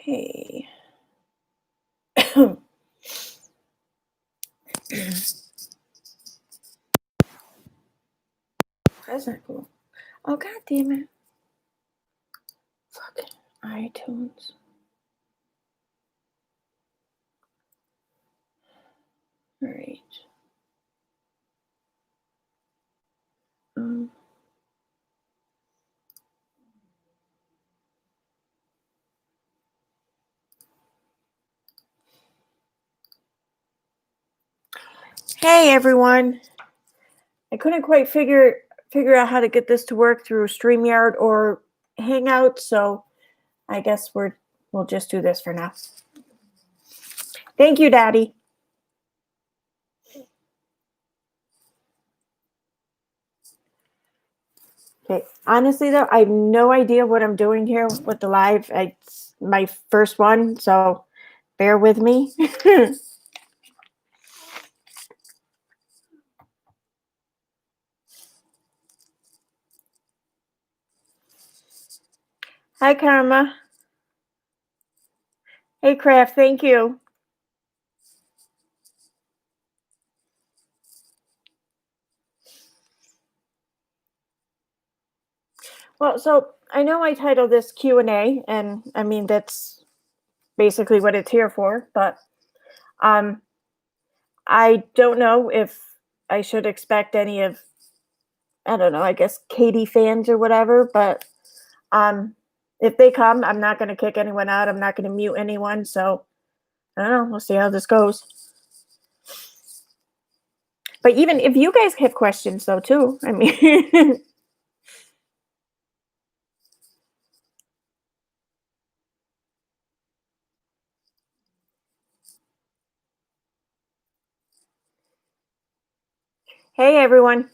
Okay. That's not cool. Oh, god damn it. Fucking iTunes. All right. Um, hey everyone. I couldn't quite figure out how to get this to work through StreamYard or Hangout, so I guess we'll just do this for now. Thank you, Daddy. Okay. Honestly though, I have no idea what I'm doing here with the live. It's my first one, so bear with me. Hi, Karma. Hey, Kraft. Thank you. Well, so I know I titled this Q&A, and I mean, that's basically what it's here for, but I don't know if I should expect any of, I don't know, I guess Katie fans or whatever, but if they come, I'm not going to kick anyone out. I'm not going to mute anyone, so I don't know. We'll see how this goes. But even if you guys have questions, though, too, I mean... Hey, everyone.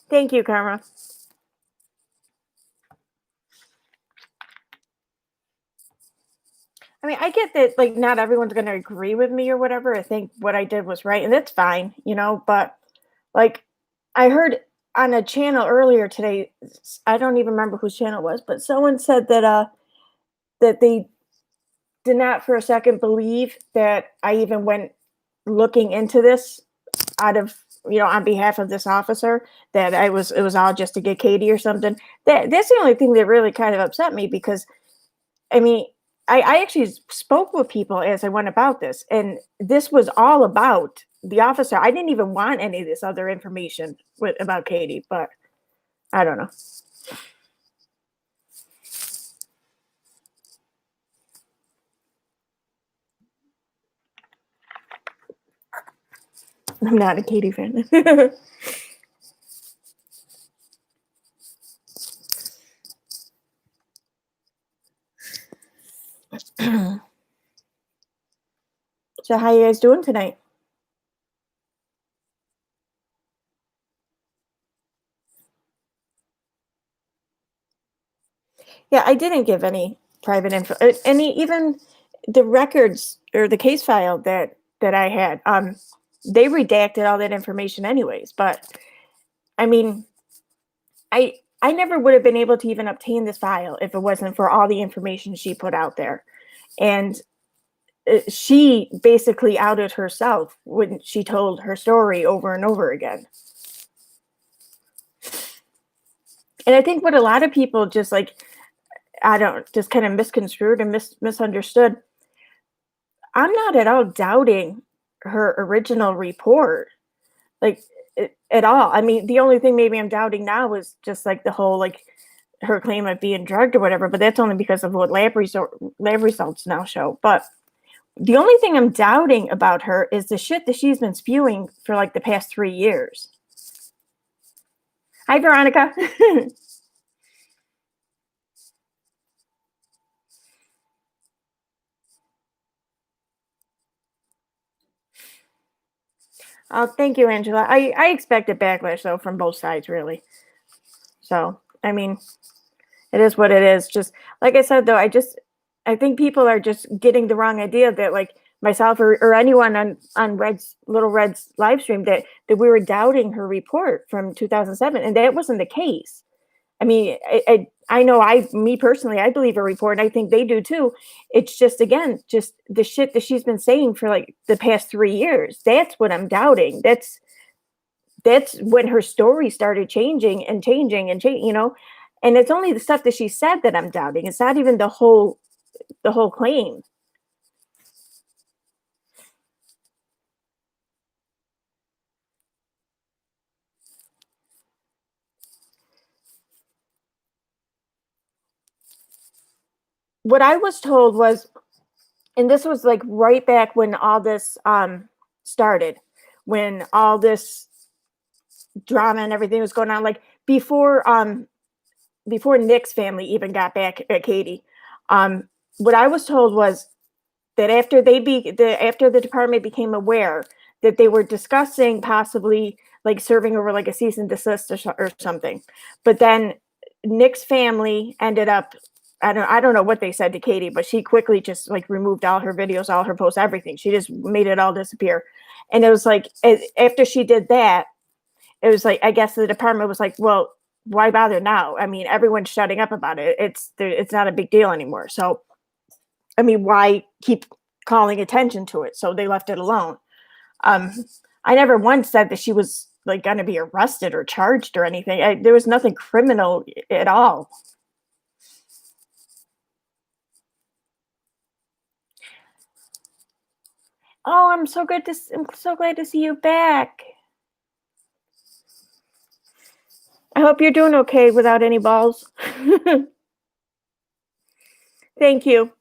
Thank you, Karma. I mean, I get that, like, not everyone's going to agree with me or whatever. I think what I did was right, and that's fine, but, like, I heard on a channel earlier today, I don't even remember whose channel it was, but someone said that they did not for a second believe that I even went looking into this out of, on behalf of this officer, that it was all just to get Katie or something. That's the only thing that really kind of upset me, because I mean, I actually spoke with people as I went about this, and this was all about the officer. I didn't even want any of this other information about Katie, but I don't know. I'm not a Katie fan. So how you guys doing tonight? Yeah, I didn't give any private info. Even the records or the case file that I had, they redacted all that information anyways. But I mean, I never would have been able to even obtain this file if it wasn't for all the information she put out there. And she basically outed herself when she told her story over and over again. And I think what a lot of people just just kind of misconstrued and misunderstood. I'm not at all doubting her original report, like, at all. I mean, the only thing maybe I'm doubting now is just like the whole, like, her claim of being drugged or whatever, but that's only because of what lab results now show. But the only thing I'm doubting about her is the shit that she's been spewing for like the past 3 years. Hi, Veronica. Oh, thank you, Angela. I expected backlash though from both sides, really. So, I mean, it is what it is. Just like I said, though, I think people are just getting the wrong idea that, like, myself or anyone on Red's Little Red's live stream that we were doubting her report from 2007, and that wasn't the case. I mean, I know me personally, I believe her report, and I think they do too. It's just again, just the shit that she's been saying for like the past 3 years. That's what I'm doubting. That's when her story started changing and changing and changing. And it's only the stuff that she said that I'm doubting. It's not even the whole claim. What I was told was, and this was like right back when all this started, when all this drama and everything was going on, like before Nick's family even got back at Katie. What I was told was that after the department became aware that they were discussing possibly like serving over like a cease and desist or something, but then Nick's family ended up. I don't know what they said to Katie, but she quickly just like removed all her videos, all her posts, everything. She just made it all disappear. And it was like after she did that, it was like I guess the department was like, well, why bother now? I mean, everyone's shutting up about it. It's not a big deal anymore. So I mean, why keep calling attention to it? So they left it alone. Um, I never once said that she was like going to be arrested or charged or anything. There was nothing criminal at all. Oh, I'm so glad to see you back. I hope you're doing okay without any balls. Thank you.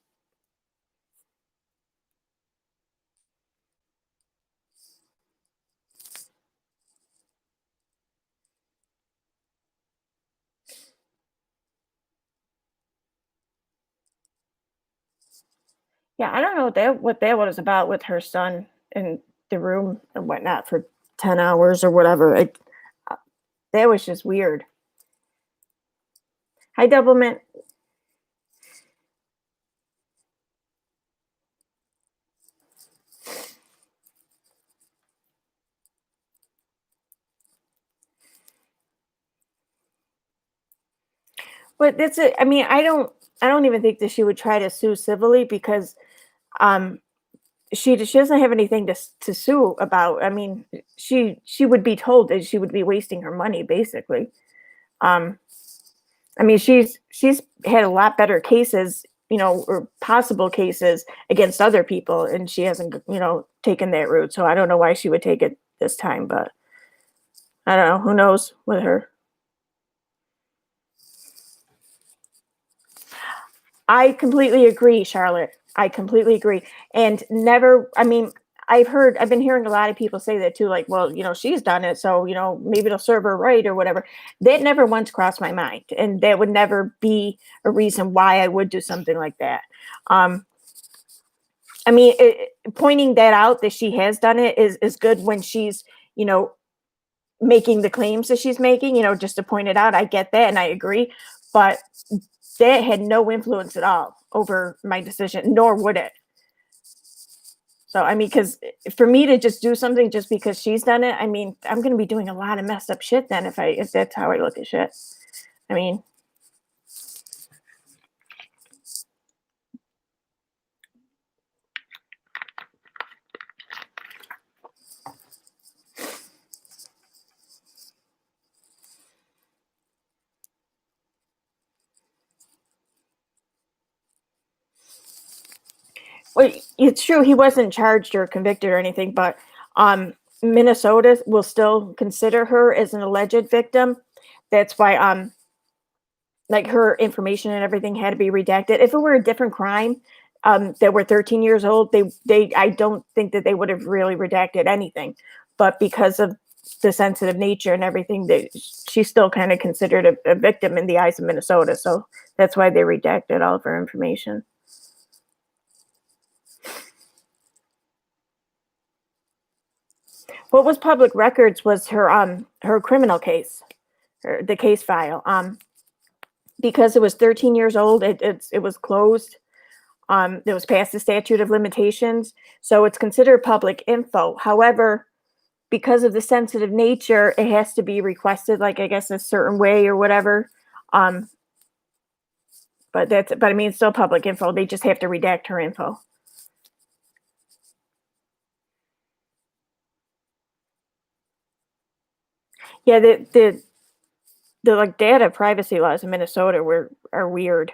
Yeah, I don't know what that was about with her son in the room and whatnot for 10 hours or whatever. Uh, that was just weird. Hi, Doublemint. But that's it. I mean, I don't even think that she would try to sue civilly because um she doesn't have anything to sue about. I mean, she would be told that she would be wasting her money basically. Um I mean, she's had a lot better cases, or possible cases against other people, and she hasn't, taken that route. So I don't know why she would take it this time, but I don't know. Who knows with her? I completely agree, Charlotte. I completely agree. And never, I mean, I've been hearing a lot of people say that too, like, well, she's done it, so, maybe it'll serve her right or whatever. That never once crossed my mind. And that would never be a reason why I would do something like that. Um, I mean, pointing that out that she has done it is good when she's, you know, making the claims that she's making, just to point it out. I get that and I agree. But that had no influence at all over my decision, nor would it. So, I mean, because for me to just do something just because she's done it, I mean, I'm going to be doing a lot of messed up shit then if that's how I look at shit. I mean, well, it's true he wasn't charged or convicted or anything, but um, Minnesota will still consider her as an alleged victim. That's why like her information and everything had to be redacted. If it were a different crime, that were 13 years old, they I don't think that they would have really redacted anything. But because of the sensitive nature and everything, she's still kind of considered a victim in the eyes of Minnesota. So that's why they redacted all of her information. What was public records was her criminal case, the case file. Because it was 13 years old, it was closed. that was past the statute of limitations, so it's considered public info. However, because of the sensitive nature, it has to be requested, like, I guess, a certain way or whatever. Um, but I mean, it's still public info. They just have to redact her info. Yeah, the like data privacy laws in Minnesota were are weird.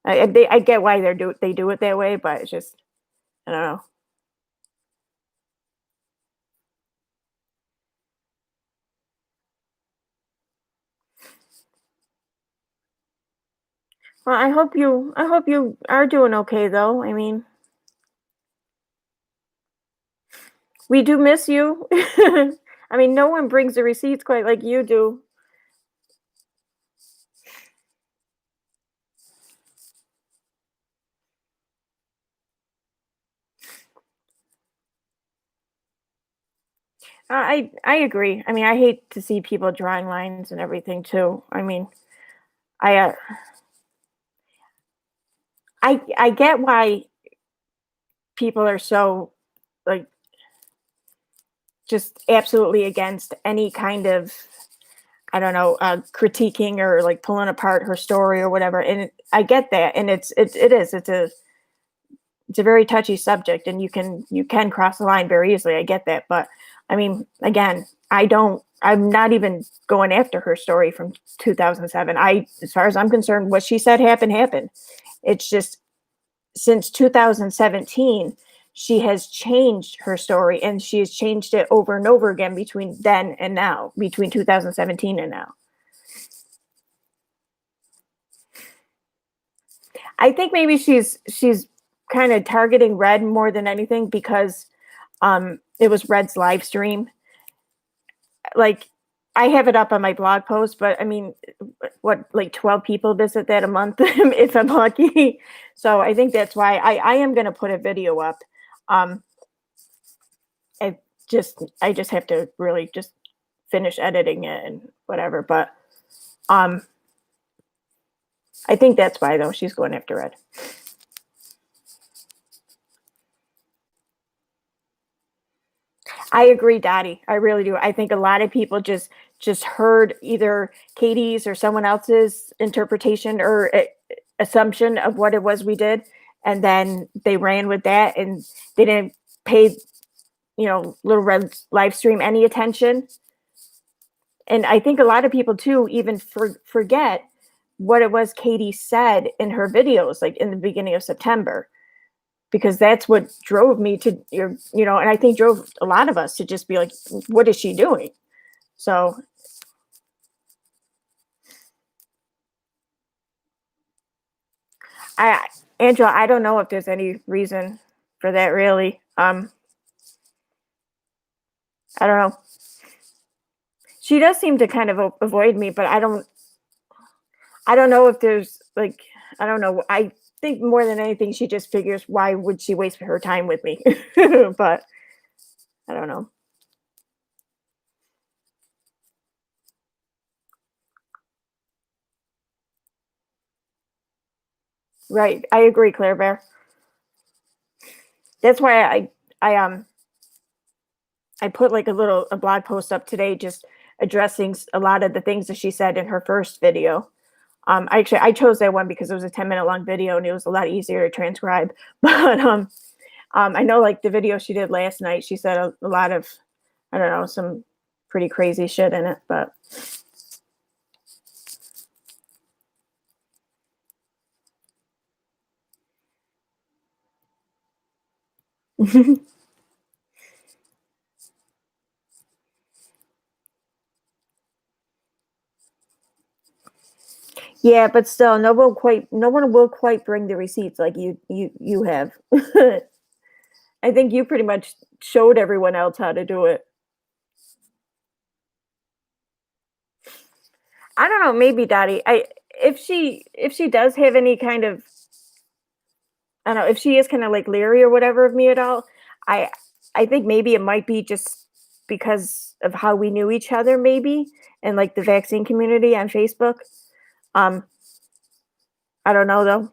I get why they do it that way, but it's just I don't know. Well, I hope you are doing okay though. I mean, we do miss you. I mean, no one brings the receipts quite like you do. I agree. I mean, I hate to see people drawing lines and everything too. I mean, I I get why people are so like just absolutely against any kind of I don't know, critiquing or like pulling apart her story or whatever. And I get that, and it is it's a very touchy subject, and you can cross the line very easily. I get that, but I mean, again, I don't. I'm not even going after her story from 2007. As far as I'm concerned, what she said happened. It's just since 2017, she has changed her story, and she has changed it over and over again between then and now, between 2017 and now. I think maybe she's kind of targeting Red more than anything because it was Red's live stream. Like I have it up on my blog post, but I mean, what like 12 people visit that a month if I'm lucky. So I think that's why I am going to put a video up. Um, I I just have to really just finish editing it and whatever. But um, I think that's why though she's going after Red. I agree, Dottie. I really do. I think a lot of people just heard either Katie's or someone else's interpretation or assumption of what it was we did, and then they ran with that, and they didn't pay Little Red's live stream any attention. And I think a lot of people too even forget what it was Katie said in her videos, like in the beginning of September because that's what drove me to and I think drove a lot of us to just be like, what is she doing? So I Angela, I don't know if there's any reason for that really. I don't know. She does seem to kind of avoid me, but I don't know if there's like I don't know. I think more than anything she just figures why would she waste her time with me? But I don't know. Right. I agree, Claire Bear. That's why I put like a blog post up today just addressing a lot of the things that she said in her first video. I chose that one because it was a 10-minute long video and it was a lot easier to transcribe. But I know like the video she did last night, she said a lot of I don't know, some pretty crazy shit in it, but yeah, but still no one will quite bring the receipts like you have. I think you pretty much showed everyone else how to do it. I don't know, maybe Dottie. I if she does have any kind of I don't know, if she is kind of like leery or whatever of me at all, I I think maybe it might be just because of how we knew each other maybe and like the vaccine community on Facebook. Um I don't know though.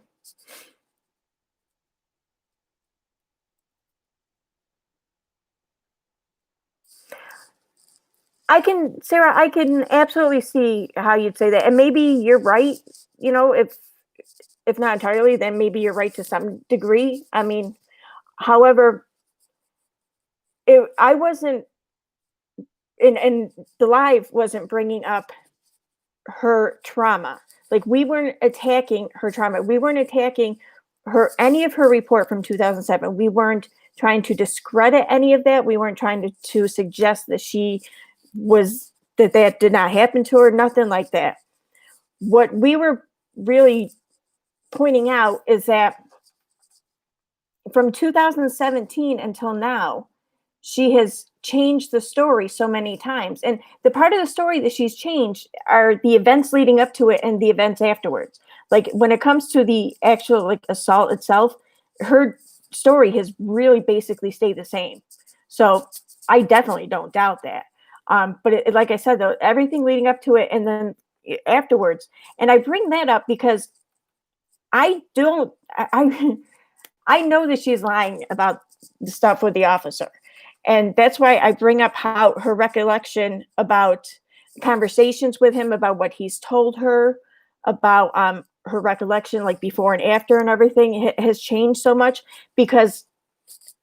Sarah, I can absolutely see how you'd say that. And maybe you're right, you know, if not entirely, then maybe you're right to some degree. I mean, however, I wasn't, and the live wasn't bringing up her trauma. Like, we weren't attacking her trauma. We weren't attacking any of her report from 2007. We weren't trying to discredit any of that. We weren't trying to suggest that that did not happen to her, nothing like that. What we were really pointing out is that from 2017 until now, she has changed the story so many times. And the part of the story that she's changed are the events leading up to it and the events afterwards. Like, when it comes to the actual like assault itself, her story has really basically stayed the same. So I definitely don't doubt that. But like I said, though, everything leading up to it and then afterwards, and I bring that up because I don't, I know that she's lying about the stuff with the officer. And that's why I bring up how her recollection about conversations with him, about what he's told her, about her recollection, like before and after and everything, has changed so much. Because,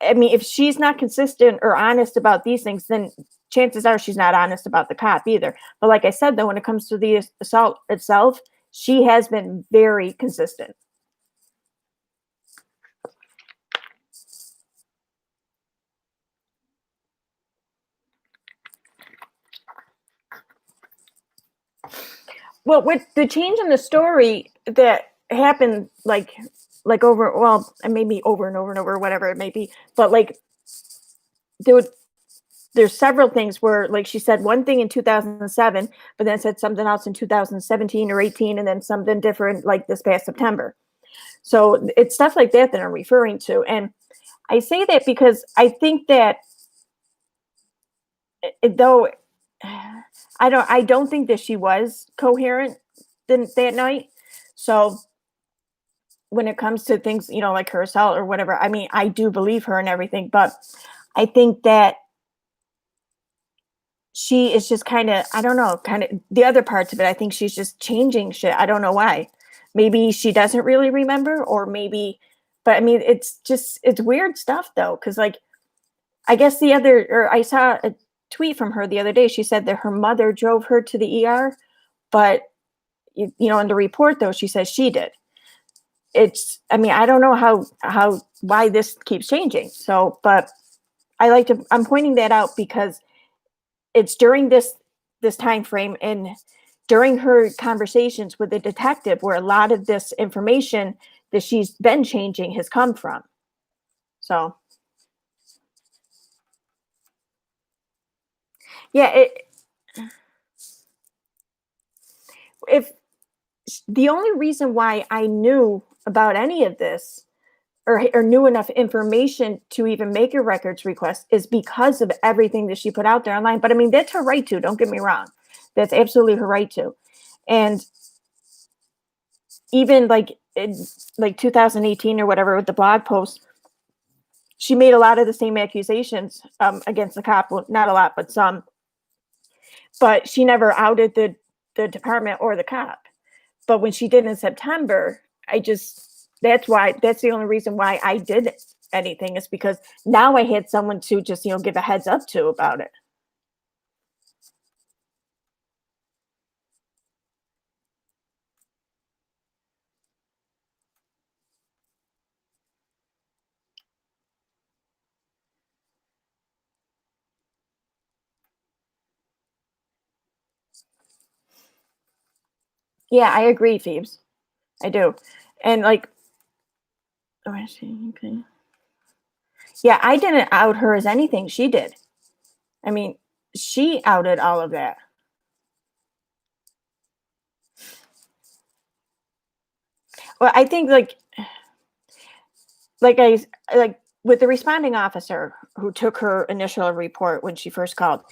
I mean, if she's not consistent or honest about these things, then chances are she's not honest about the cop either. But like I said, though, when it comes to the assault itself, she has been very consistent. Well, with the change in the story that happened, like over, well, and maybe over and over and over, whatever it may be, but like there would there's several things where, like, she said one thing in 2007, but then said something else in 2017 or 18, and then something different like this past September. So it's stuff like that that I'm referring to. And I say that because I think that, though I don't think that she was coherent that night. So when it comes to things, like her assault or whatever, I mean, I do believe her and everything, but I think that she is just kind of, I don't know, kind of the other parts of it. I think she's just changing shit. I don't know why. Maybe she doesn't really remember, or maybe, but I mean, it's weird stuff though. Cause like, I guess or I saw a tweet from her the other day. She said that her mother drove her to the ER, but in the report though, she says she did. I mean, I don't know why this keeps changing. So, but I'm pointing that out because it's during this time frame and during her conversations with the detective where a lot of this information that she's been changing has come from. So, yeah, if the only reason why I knew about any of this, or knew enough information to even make a records request, is because of everything that she put out there online. But I mean, that's her right to, don't get me wrong. That's absolutely her right to. And even like in like 2018 or whatever, with the blog post, she made a lot of the same accusations against the cop. Well, not a lot, but some. But she never outed the department or the cop. But when she did in September, that's the only reason why I did anything, is because now I had someone to just, give a heads up to about it. Yeah, I agree, Phoebes. I do. And like, oh, I see. Okay. Yeah, I didn't out her as anything. She did. I mean, she outed all of that. Well, I think like I like with the responding officer who took her initial report when she first called.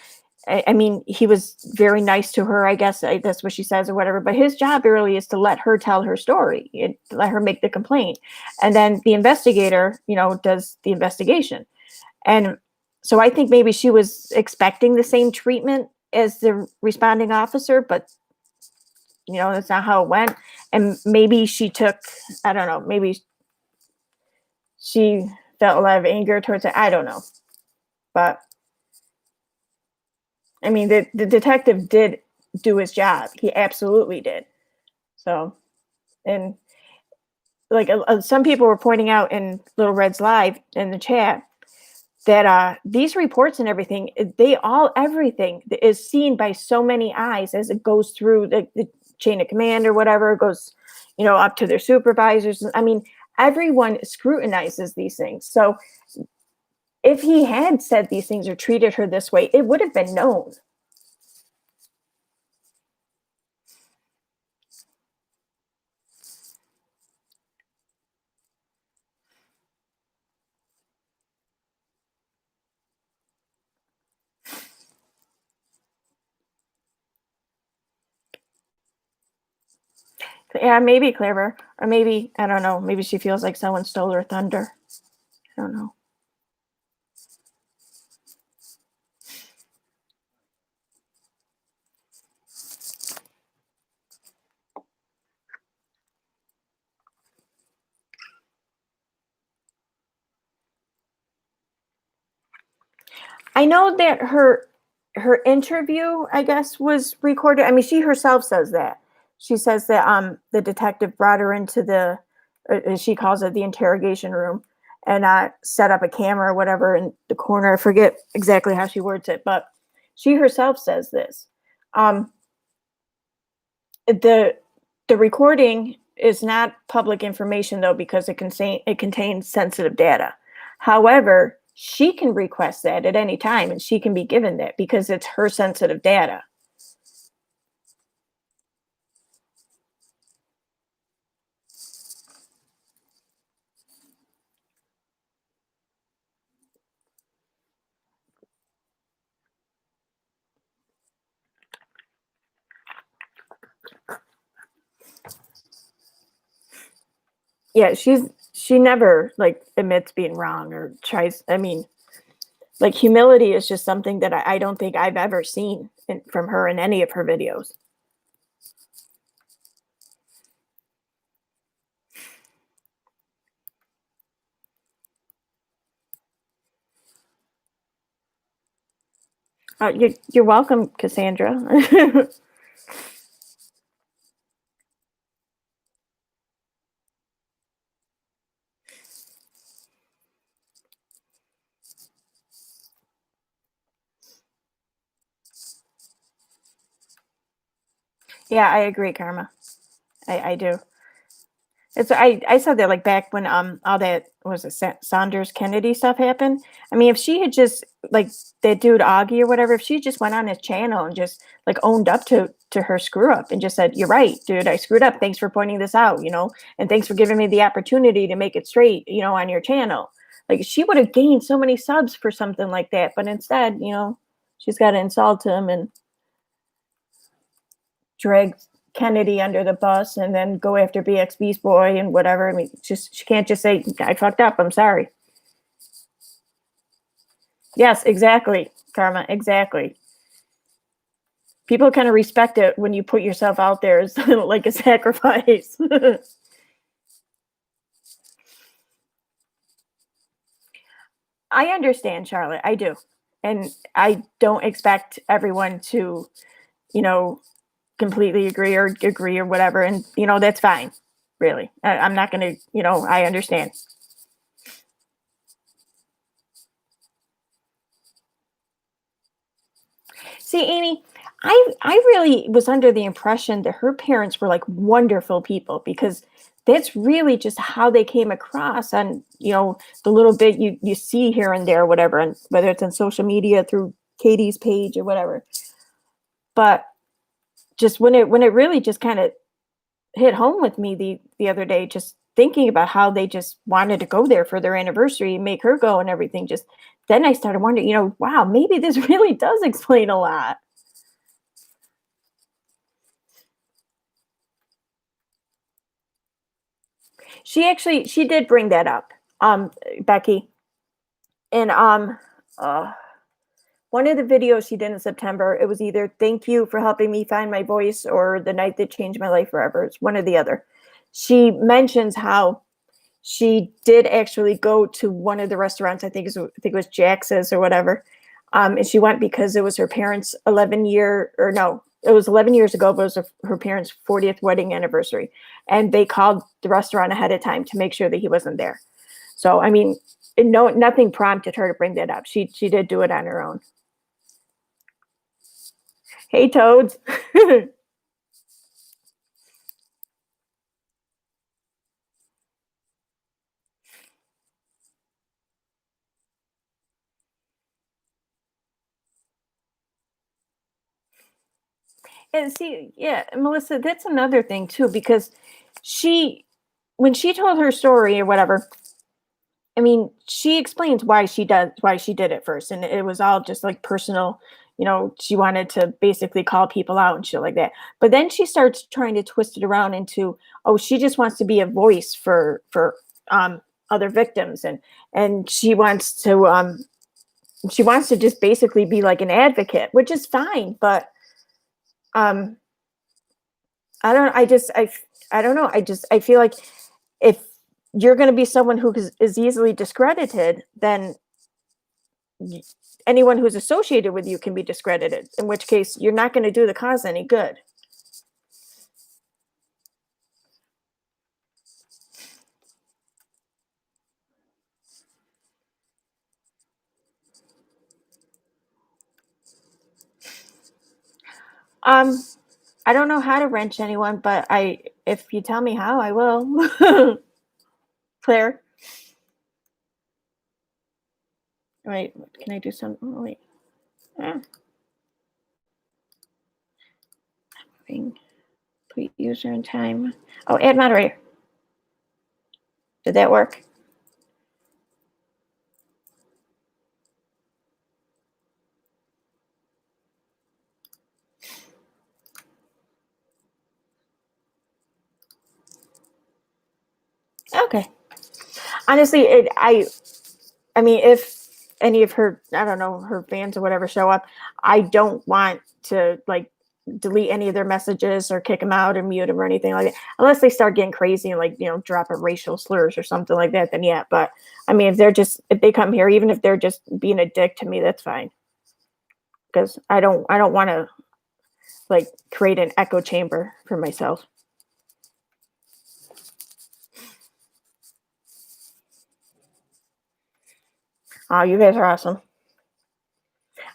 I mean, he was very nice to her, I guess. That's what she says or whatever. But his job really is to let her tell her story, to let her make the complaint. And then the investigator, does the investigation. And so I think maybe she was expecting the same treatment as the responding officer, but that's not how it went. And maybe she took, I don't know, maybe she felt a lot of anger towards it. I don't know. But I mean, the detective did do his job. He absolutely did. So, and like some people were pointing out in Little Red's live in the chat that these reports and everything, everything is seen by so many eyes as it goes through the chain of command or whatever. It goes, up to their supervisors. I mean, everyone scrutinizes these things. So if he had said these things or treated her this way, it would have been known. Yeah, maybe clever, or maybe I don't know. Maybe she feels like someone stole her thunder. I don't know. I know that her interview, I guess, was recorded. I mean, she herself says that. She says that the detective brought her into the as she calls it, the interrogation room, and set up a camera or whatever in the corner. I forget exactly how she words it, but she herself says this. Um, the the recording is not public information though, because it contains sensitive data. However, she can request that at any time and she can be given that because it's her sensitive data. Yeah, she never like admits being wrong or tries. I mean, like humility is just something that I don't think I've ever seen from her in any of her videos. You're welcome, Cassandra. Yeah, I agree, Karma. I do. I said that like back when all that was it Saunders Kennedy stuff happened. I mean, if she had just like that dude Augie or whatever, if she just went on his channel and just like owned up to her screw up and just said, "You're right, dude, I screwed up. Thanks for pointing this out, and thanks for giving me the opportunity to make it straight, on your channel." Like she would have gained so many subs for something like that, but instead, she's got to insult him and drag Kennedy under the bus and then go after BX Beast Boy and whatever. I mean, just she can't just say I fucked up. I'm sorry. Yes, exactly, Karma. Exactly. People kind of respect it when you put yourself out there as like a sacrifice. I understand, Charlotte. I do. And I don't expect everyone to, you know, completely agree or whatever. And, that's fine. Really. I'm not going to, I understand. See, Amy, I really was under the impression that her parents were like wonderful people because that's really just how they came across on, the little bit you see here and there, whatever, and whether it's on social media through Katie's page or whatever. But just when it really just kind of hit home with me the other day, just thinking about how they just wanted to go there for their anniversary and make her go and everything, just then I started wondering, wow, maybe this really does explain a lot. She did bring that up, Becky. And uh one of the videos she did in September, it was either "Thank you for helping me find my voice" or "The night that changed my life forever." It's one or the other. She mentions how she did actually go to one of the restaurants. I think it was Jax's or whatever. And she went because it was her parents' 11-year, or no, it was 11 years ago, but it was her parents' 40th wedding anniversary. And they called the restaurant ahead of time to make sure that he wasn't there. So, I mean, no, nothing prompted her to bring that up. She did do it on her own. Hey, Toads. And see, yeah, Melissa, that's another thing too, because she, when she told her story or whatever, I mean, she explains why she did it first, and it was all just like personal. She wanted to basically call people out and shit like that. But then she starts trying to twist it around into, oh, she just wants to be a voice for other victims, and she wants to just basically be like an advocate, which is fine. But um, I don't know. I feel like if you're going to be someone who is easily discredited, then y- anyone who's associated with you can be discredited, in which case you're not going to do the cause any good. Um, I don't know how to wrench anyone, but if you tell me how, I will. Claire, wait, can I do some? Oh, wait, ah, thing. Put user and time. Oh, add moderator. Did that work? Okay. Honestly, I mean, if any of her, I don't know, her fans or whatever show up, I don't want to like delete any of their messages or kick them out or mute them or anything like that. Unless they start getting crazy and like, dropping racial slurs or something like that, then yeah. But I mean, if they come here, even if they're just being a dick to me, that's fine. Because I don't want to like create an echo chamber for myself. Oh, you guys are awesome.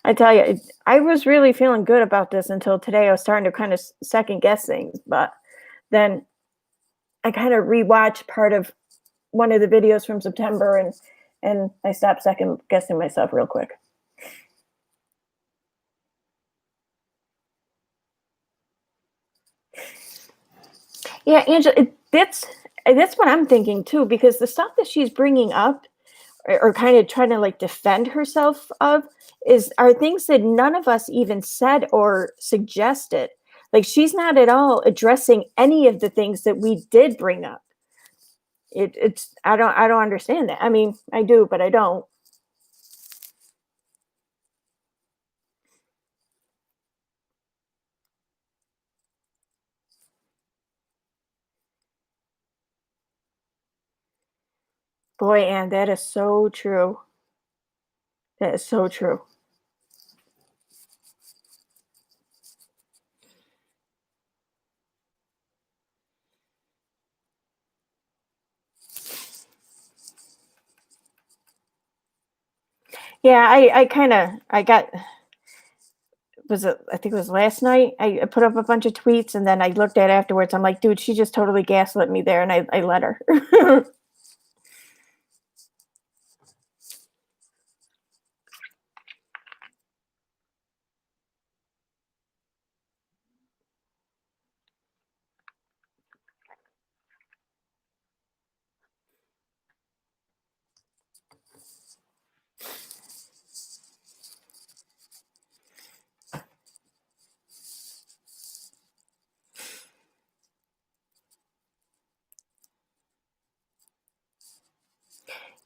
I tell you, I was really feeling good about this until today. I was starting to kind of second guess things, but then I kind of rewatched part of one of the videos from September, and I stopped second guessing myself real quick. Yeah, Angela, that's what I'm thinking too, because the stuff that she's bringing up or kind of trying to like defend herself of are things that none of us even said or suggested. Like she's not at all addressing any of the things that we did bring up. It's I don't understand that. I mean, I do, but I don't. Boy, and that is so true. That is so true. Yeah, I kind of I got was it I think it was last night. I put up a bunch of tweets and then I looked at it afterwards. I'm like, dude, she just totally gaslit me there, and I let her.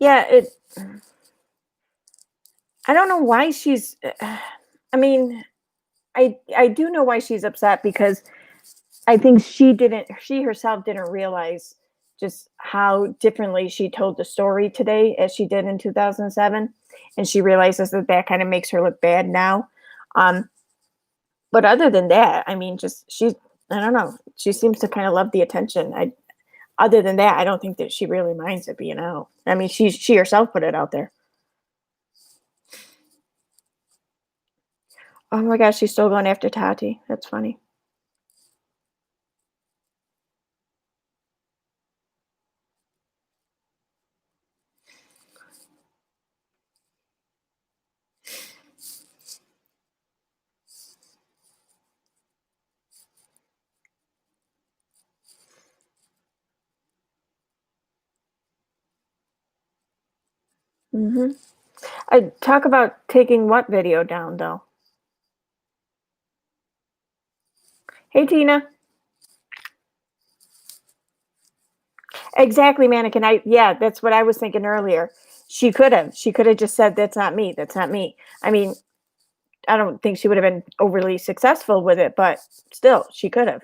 Yeah, I don't know why she's I mean, I do know why she's upset because I think she herself didn't realize just how differently she told the story today as she did in 2007, and she realizes that that kinda makes her look bad now. Um, but other than that, I mean, just she's I don't know, she seems to kinda love the attention. I Other than that, I don't think that she really minds it being out. I mean, she herself put it out there. Oh my gosh, she's still going after Tati. That's funny. Mhm. I talk about taking what video down, though? Hey, Tina. Exactly, mannequin. Yeah, that's what I was thinking earlier. She could have just said, "That's not me. That's not me." I mean, I don't think she would have been overly successful with it, but still, she could have.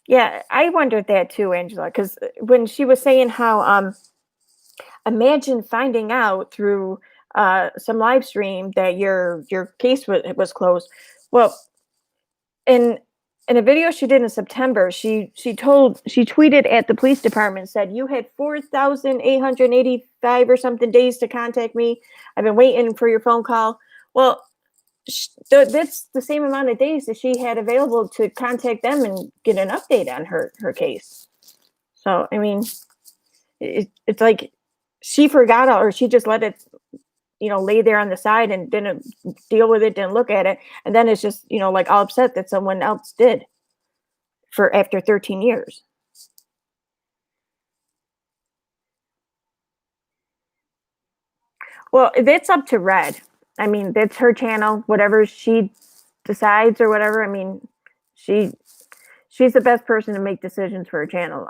Yeah, I wondered that too, Angela, because when she was saying how imagine finding out through some live stream that your case was closed. Well, in in a video she did in September, she tweeted at the police department, said, "You had 4,885 or something days to contact me. I've been waiting for your phone call." Well, that's the same amount of days that she had available to contact them and get an update on her case. So I mean, it's like she forgot, or she just let it lay there on the side and didn't deal with it, didn't look at it, and then it's just like all upset that someone else did for after 13 years. Well, that's up to Red. I mean, that's her channel, whatever she decides or whatever. I mean, she she's the best person to make decisions for her channel.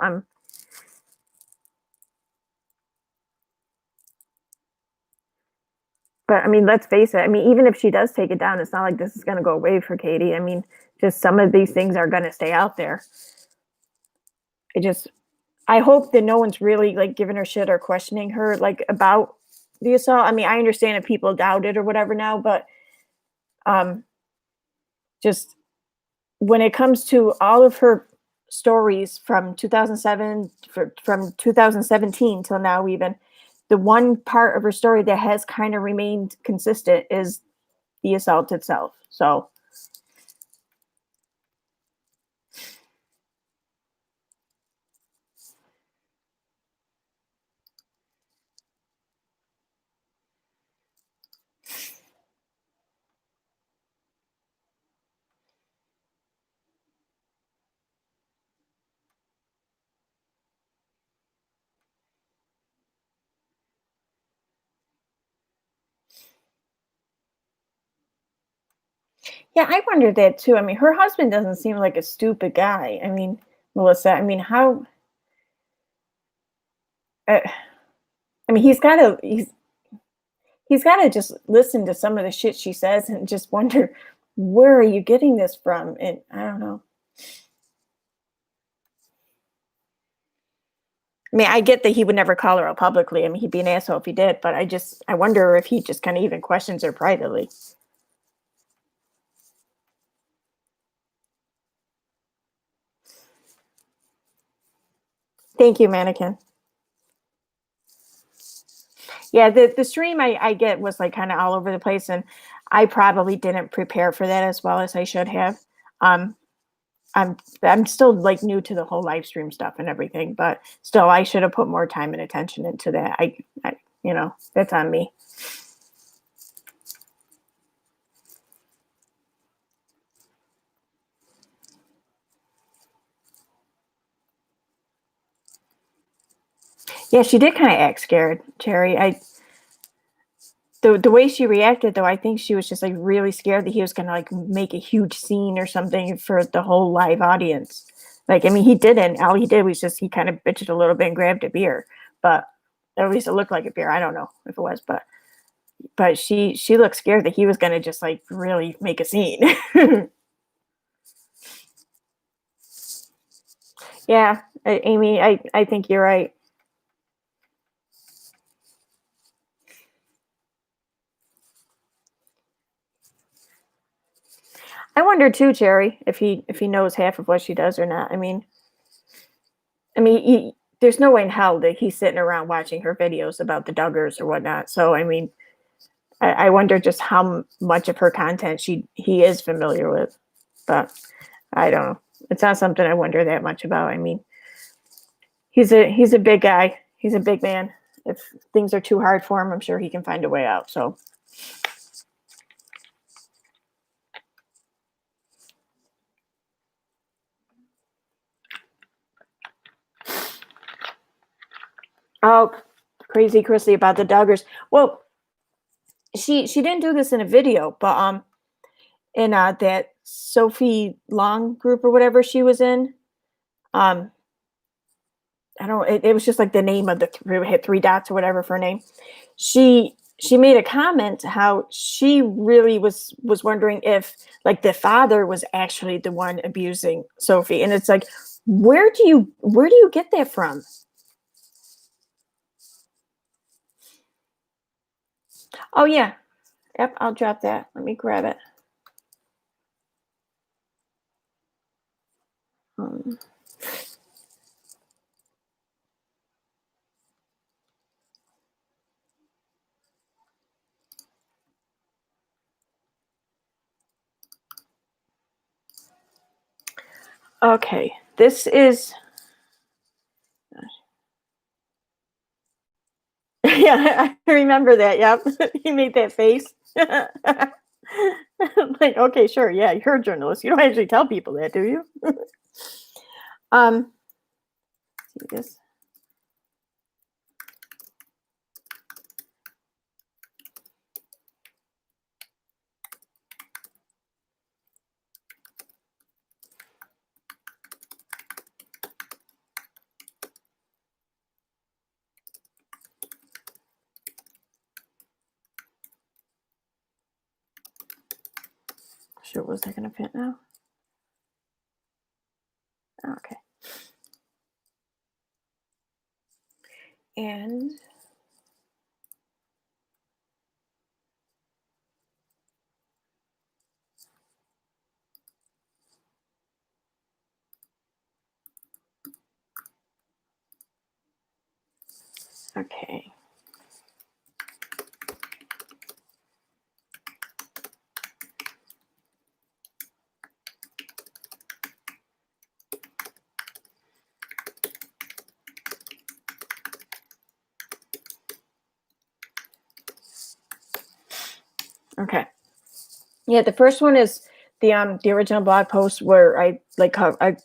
But I mean, let's face it. I mean, even if she does take it down, it's not like this is going to go away for Katie. I mean, just some of these things are going to stay out there. It just I hope that no one's really like giving her shit or questioning her like about the assault. I mean, I understand if people doubt it or whatever now, but um just when it comes to all of her stories from 2007 from 2017 till now, even the one part of her story that has kind of remained consistent is the assault itself. So yeah, I wondered that too. I mean, her husband doesn't seem like a stupid guy. I mean, Melissa, I mean, how uh, I mean, he's got to just listen to some of the shit she says and just wonder, where are you getting this from? And I don't know. I mean, I get that he would never call her out publicly. I mean, he'd be an asshole if he did, but I wonder if he just kind of even questions her privately. Thank you, mannequin. Yeah, the stream I get was like kind of all over the place, and I probably didn't prepare for that as well as I should have. Um, I'm still like new to the whole live stream stuff and everything, but still, I should have put more time and attention into that. That's on me. Yeah, she did kind of act scared, Cherry. The way she reacted though, I think she was just like really scared that he was gonna like make a huge scene or something for the whole live audience. Like, I mean, he didn't. All he did was just he kind of bitched a little bit and grabbed a beer, but at least it looked like a beer. I don't know if it was, but she looked scared that he was gonna just like really make a scene. Yeah, Amy, I think you're right. I wonder too, Cherry, if he knows half of what she does or not. I mean, there's no way in hell that he's sitting around watching her videos about the Duggars or whatnot. So, I mean, I wonder just how much of her content he is familiar with. But I don't know. It's not something I wonder that much about. I mean, he's a big guy. He's a big man. If things are too hard for him, I'm sure he can find a way out. So, oh, crazy Chrissy about the Duggars. Well, she didn't do this in a video, but in that Sophie Long group or whatever she was in, um, I don't. It was just like the name of the hit three dots or whatever for her name. She made a comment how she really was wondering if like the father was actually the one abusing Sophie, and it's like, where do you get that from? Oh yeah, yep. I'll drop that. Let me grab it. Um, okay, this is yeah. I remember that. Yep, he made that face. Like, okay, sure, yeah, you're a journalist. You don't actually tell people that, do you? um, see this. Sure, was that gonna fit now? Okay, and okay. Okay. Yeah, the first one is the original blog post where I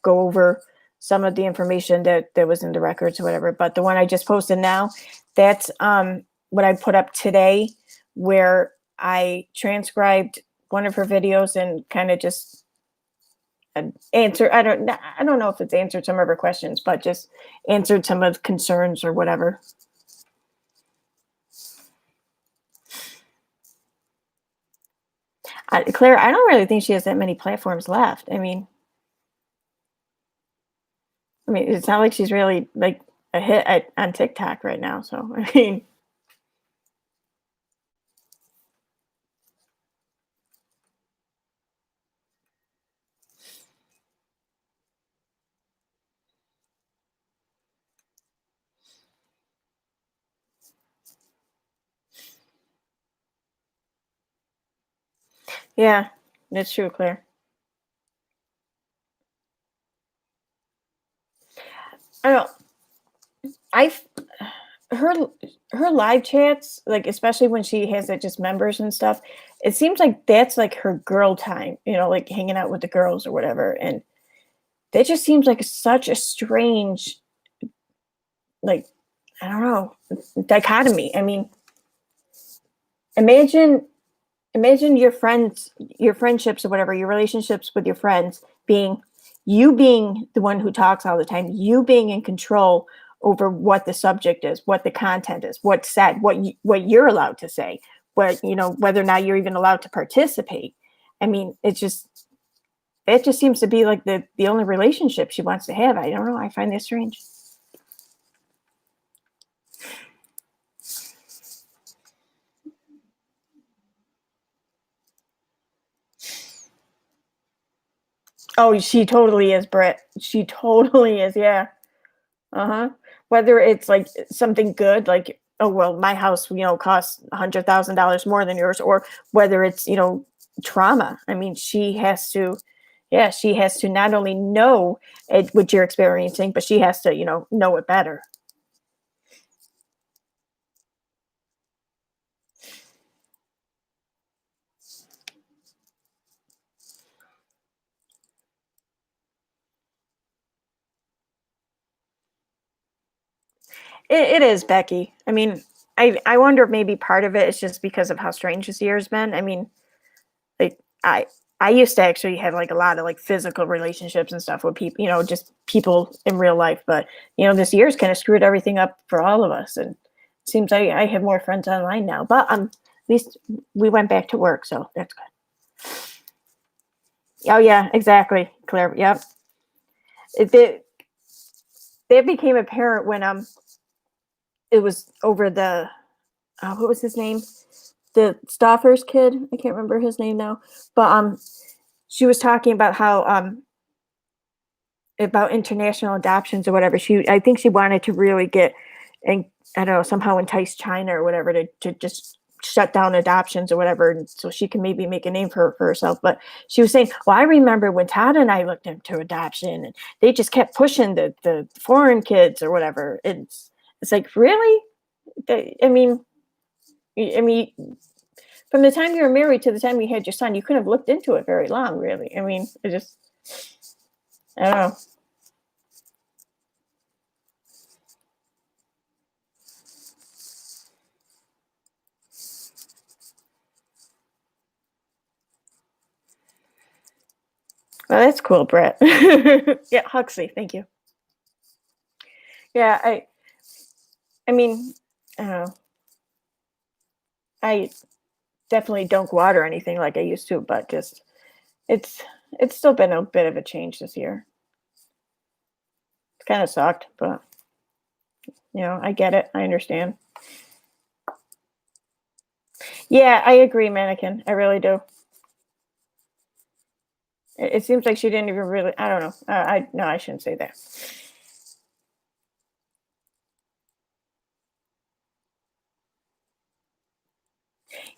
go over some of the information that was in the records or whatever. But the one I just posted now, that's what I put up today, where I transcribed one of her videos and kind of just answer. I don't know if it's answered some of her questions, but just answered some of the concerns or whatever. Claire, I don't really think she has that many platforms left. I mean, it's not like she's really like a hit on TikTok right now. So, I mean, yeah, that's true, Claire. I don't. I her her live chats, like especially when she has like just members and stuff. It seems like that's like her girl time, like hanging out with the girls or whatever. And that just seems like such a strange, like I don't know, dichotomy. I mean, imagine imagine your friends, your friendships or whatever, your relationships with your friends being you being the one who talks all the time, you being in control over what the subject is, what the content is, what's said, what you're allowed to say, what whether or not you're even allowed to participate. I mean, it just seems to be like the only relationship she wants to have. I don't know. I find this strange. Oh, she totally is, Britt. She totally is. Yeah. Uh-huh. Whether it's like something good, like, oh well, my house, costs $100,000 more than yours, or whether it's, trauma. I mean, yeah, she has to not only know what you're experiencing, but she has to, know it better. It is, Becky. I mean, I wonder if maybe part of it is just because of how strange this year's been. I mean, like I used to actually have like a lot of like physical relationships and stuff with people, just people in real life. But this year's kind of screwed everything up for all of us, and it seems I have more friends online now. But at least we went back to work, so that's good. Oh yeah, exactly, Claire. Yep. It that became apparent when it was over the what was his name, the Stoffers kid. I can't remember his name now, but she was talking about how about international adoptions or whatever. I think she wanted to really get, and I don't know, somehow entice China or whatever to just shut down adoptions or whatever, and so she can maybe make a name for herself. But she was saying, well, I remember when Todd and I looked into adoption, and they just kept pushing the foreign kids or whatever. It's like, really? I mean, I mean, from the time you were married to the time you had your son, you couldn't have looked into it very long, really. I mean, I don't know. Well, that's cool, Brett. Yeah, Huxley, thank you. Yeah, I mean, I don't know. I definitely don't go out or anything like I used to, but just it's it's still been a bit of a change this year. It's kind of sucked, but I get it. I understand. Yeah, I agree, mannequin. I really do. It seems like she didn't even really. I don't know. I no, I shouldn't say that.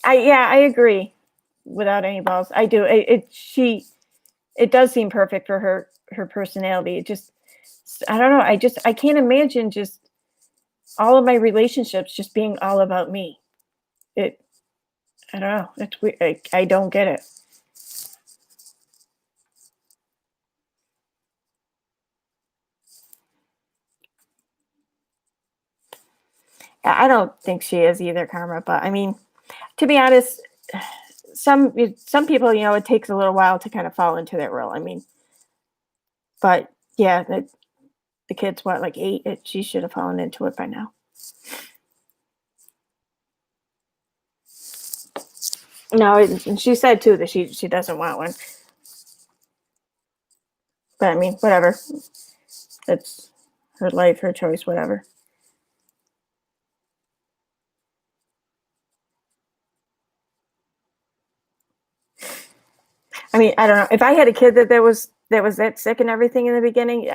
I agree. Without any balls, I do. It does seem perfect for her personality. It just I don't know. I can't imagine just all of my relationships just being all about me. It I don't know. It's weird. I don't get it. I don't think she is either, Karma. But I mean, to be honest, some people, it takes a little while to kind of fall into that role. I mean, but yeah, the kid's what, like 8. She should have fallen into it by now. No, and she said too that she doesn't want one. But I mean, whatever. It's her life, her choice, whatever. I mean, I don't know. If I had a kid that was that sick and everything in the beginning,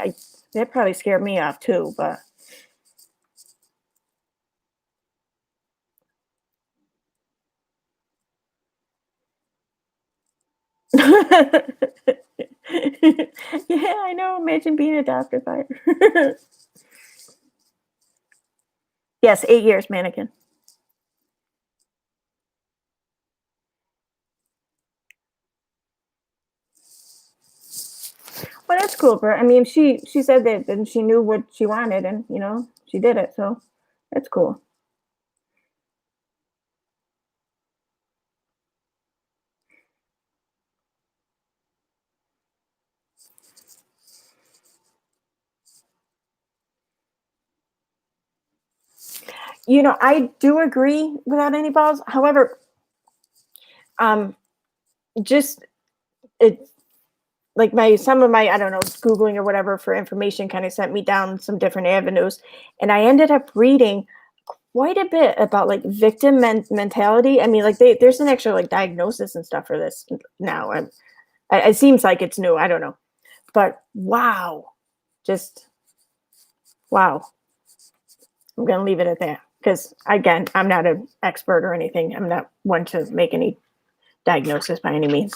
that probably scared me off too. But yeah, I know. Imagine being adopted by her. Yes, 8 years, mannequin. Well, that's cool, Bert. I mean, she said that and she knew what she wanted, and she did it. So that's cool. I do agree without any balls. However, um, just it like my some of my, I don't know, googling or whatever for information kind of sent me down some different avenues, and I ended up reading quite a bit about like victim mentality. I mean, like there's an actual like diagnosis and stuff for this now. It seems like it's new. I don't know, but wow, just wow. I'm gonna leave it at that because again, I'm not an expert or anything. I'm not one to make any diagnosis by any means.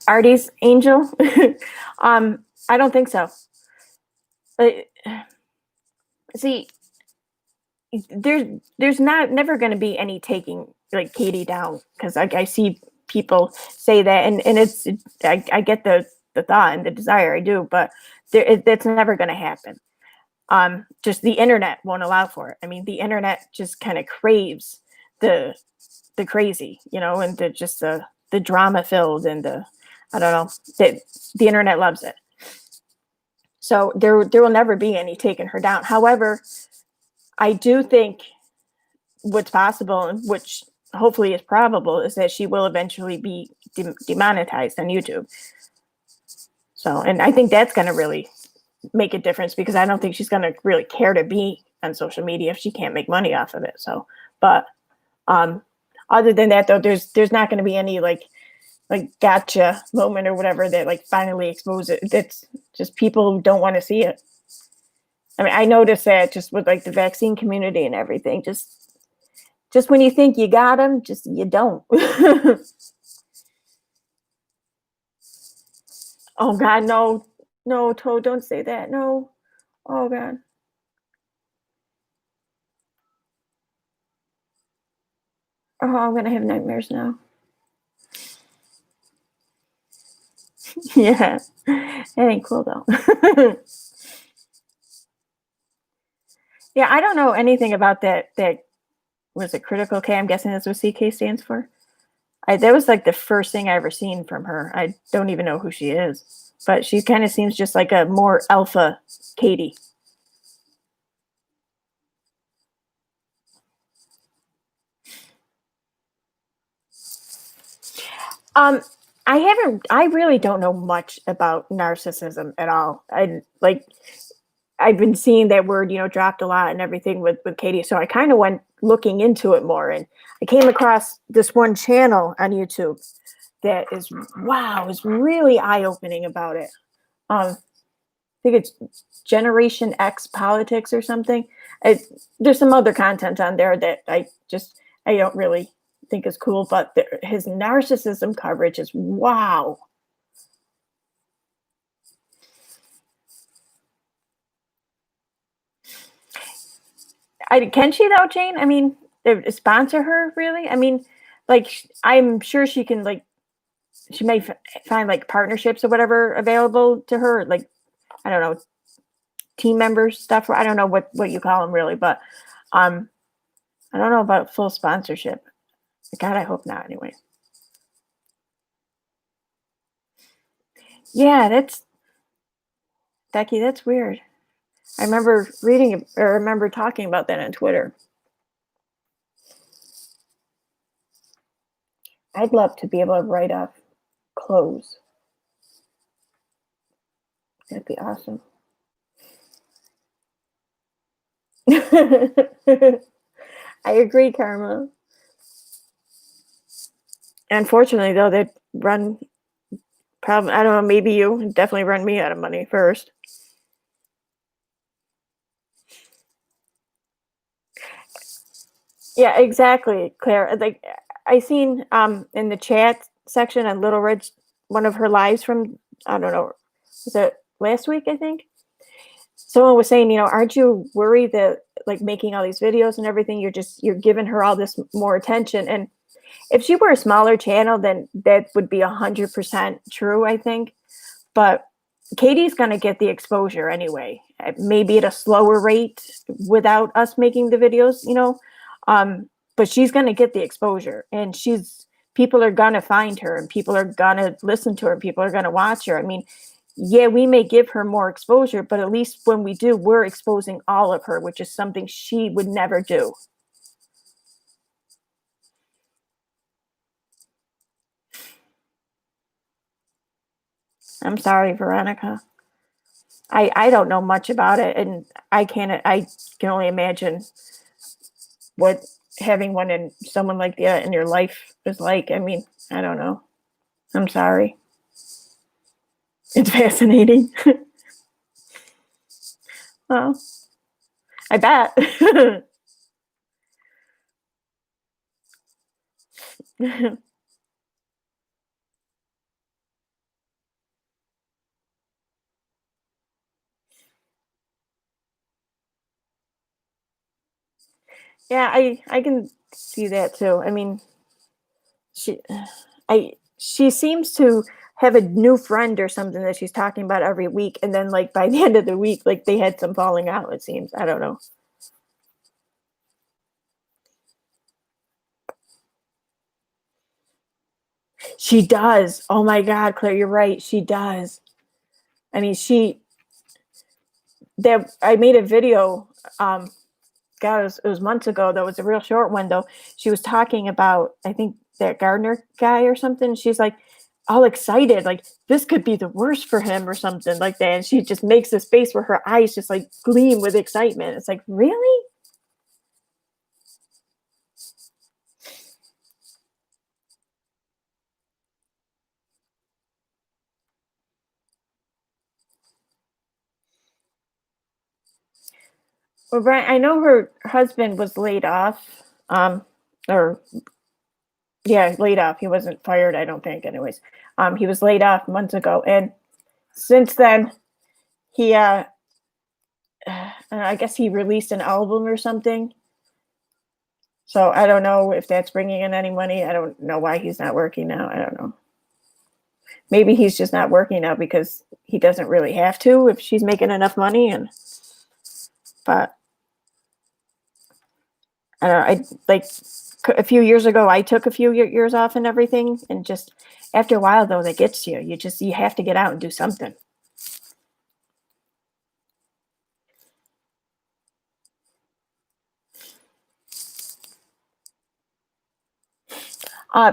Artie's angel? I don't think so. Uh, See, there's not never going to be any taking like Katie down because I see people say that, and I get the thought and the desire, I do, but that's never going to happen. Just the internet won't allow for it. I mean, the internet just kind of craves the the crazy, and the drama filled, and the I don't know, the internet loves it. So there will never be any taking her down. However, I do think what's possible, and which hopefully is probable, is that she will eventually be demonetized on YouTube. So, and I think that's going to really make a difference because I don't think she's going to really care to be on social media if she can't make money off of it. So, but um, other than that, though, there's not going to be any like gotcha moment or whatever that like finally expose it. That's just people don't want to see it. I mean, I noticed that just with like the vaccine community and everything. Just when you think you got them, just you don't. Oh God, no, no, Toad, don't say that. No. Oh God. Oh, I'm gonna have nightmares now. Yeah, it ain't cool though. Yeah, I don't know anything about that. That was it. Critical K. I'm guessing that's what CK stands for. That was like the first thing I ever seen from her. I don't even know who she is, but she kind of seems just like a more alpha Katie. Um, I really don't know much about narcissism at all. I've been seeing that word, dropped a lot and everything with Katie. So I kind of went looking into it more, and I came across this one channel on YouTube that is really eye opening about it. I think it's Generation X Politics or something. There's some other content on there that I don't really think is cool, but his narcissism coverage is wow. Can she though, Jane? I mean, sponsor her really? I mean, like I'm sure she can like she may find like partnerships or whatever available to her, like I don't know, team members stuff. I don't know what you call them really, but um, I don't know about full sponsorship. God, I hope not. Anyway, yeah, that's Becky. That's weird. I remember reading or I remember talking about that on Twitter. I'd love to be able to write off clothes. That'd be awesome. I agree, Karma. Unfortunately, though, they run probably, I don't know, maybe you definitely run me out of money first. Yeah, exactly, Claire. Like I seen in the chat section on Little Ridge, one of her lives from, I don't know, was it last week, I think? Someone was saying, aren't you worried that like making all these videos and everything, you're giving her all this more attention? And if she were a smaller channel, then that would be 100% true, I think. But Katie's going to get the exposure anyway, maybe at a slower rate without us making the videos, but she's going to get the exposure, and she's people are gonna find her and people are gonna listen to her and people are gonna watch her. I mean, yeah, we may give her more exposure, but at least when we do, we're exposing all of her, which is something she would never do. I'm sorry, Veronica. I don't know much about it, and I can only imagine what having one in someone like that in your life is like. I mean, I don't know. I'm sorry. It's fascinating. Well, I bet. Yeah, I can see that too. I mean, she she seems to have a new friend or something that she's talking about every week, and then like by the end of the week, like they had some falling out. It seems. I don't know. She does. Oh my God, Claire, you're right. She does. I mean, she that I made a video. God, it was months ago. That was a real short one though. She was talking about I think that Gardner guy or something. She's like all excited, like this could be the worst for him or something like that. And she just makes this face where her eyes just like gleam with excitement. It's like really. Well, Brian, I know her husband was laid off. Or yeah, laid off. He wasn't fired, I don't think. Anyways, he was laid off months ago, and since then, he I guess he released an album or something. So I don't know if that's bringing in any money. I don't know why he's not working now. I don't know. Maybe he's just not working now because he doesn't really have to if she's making enough money. And but I don't know. I like a few years ago. I took a few years off and everything, and just after a while though, that gets to you. You have to get out and do something.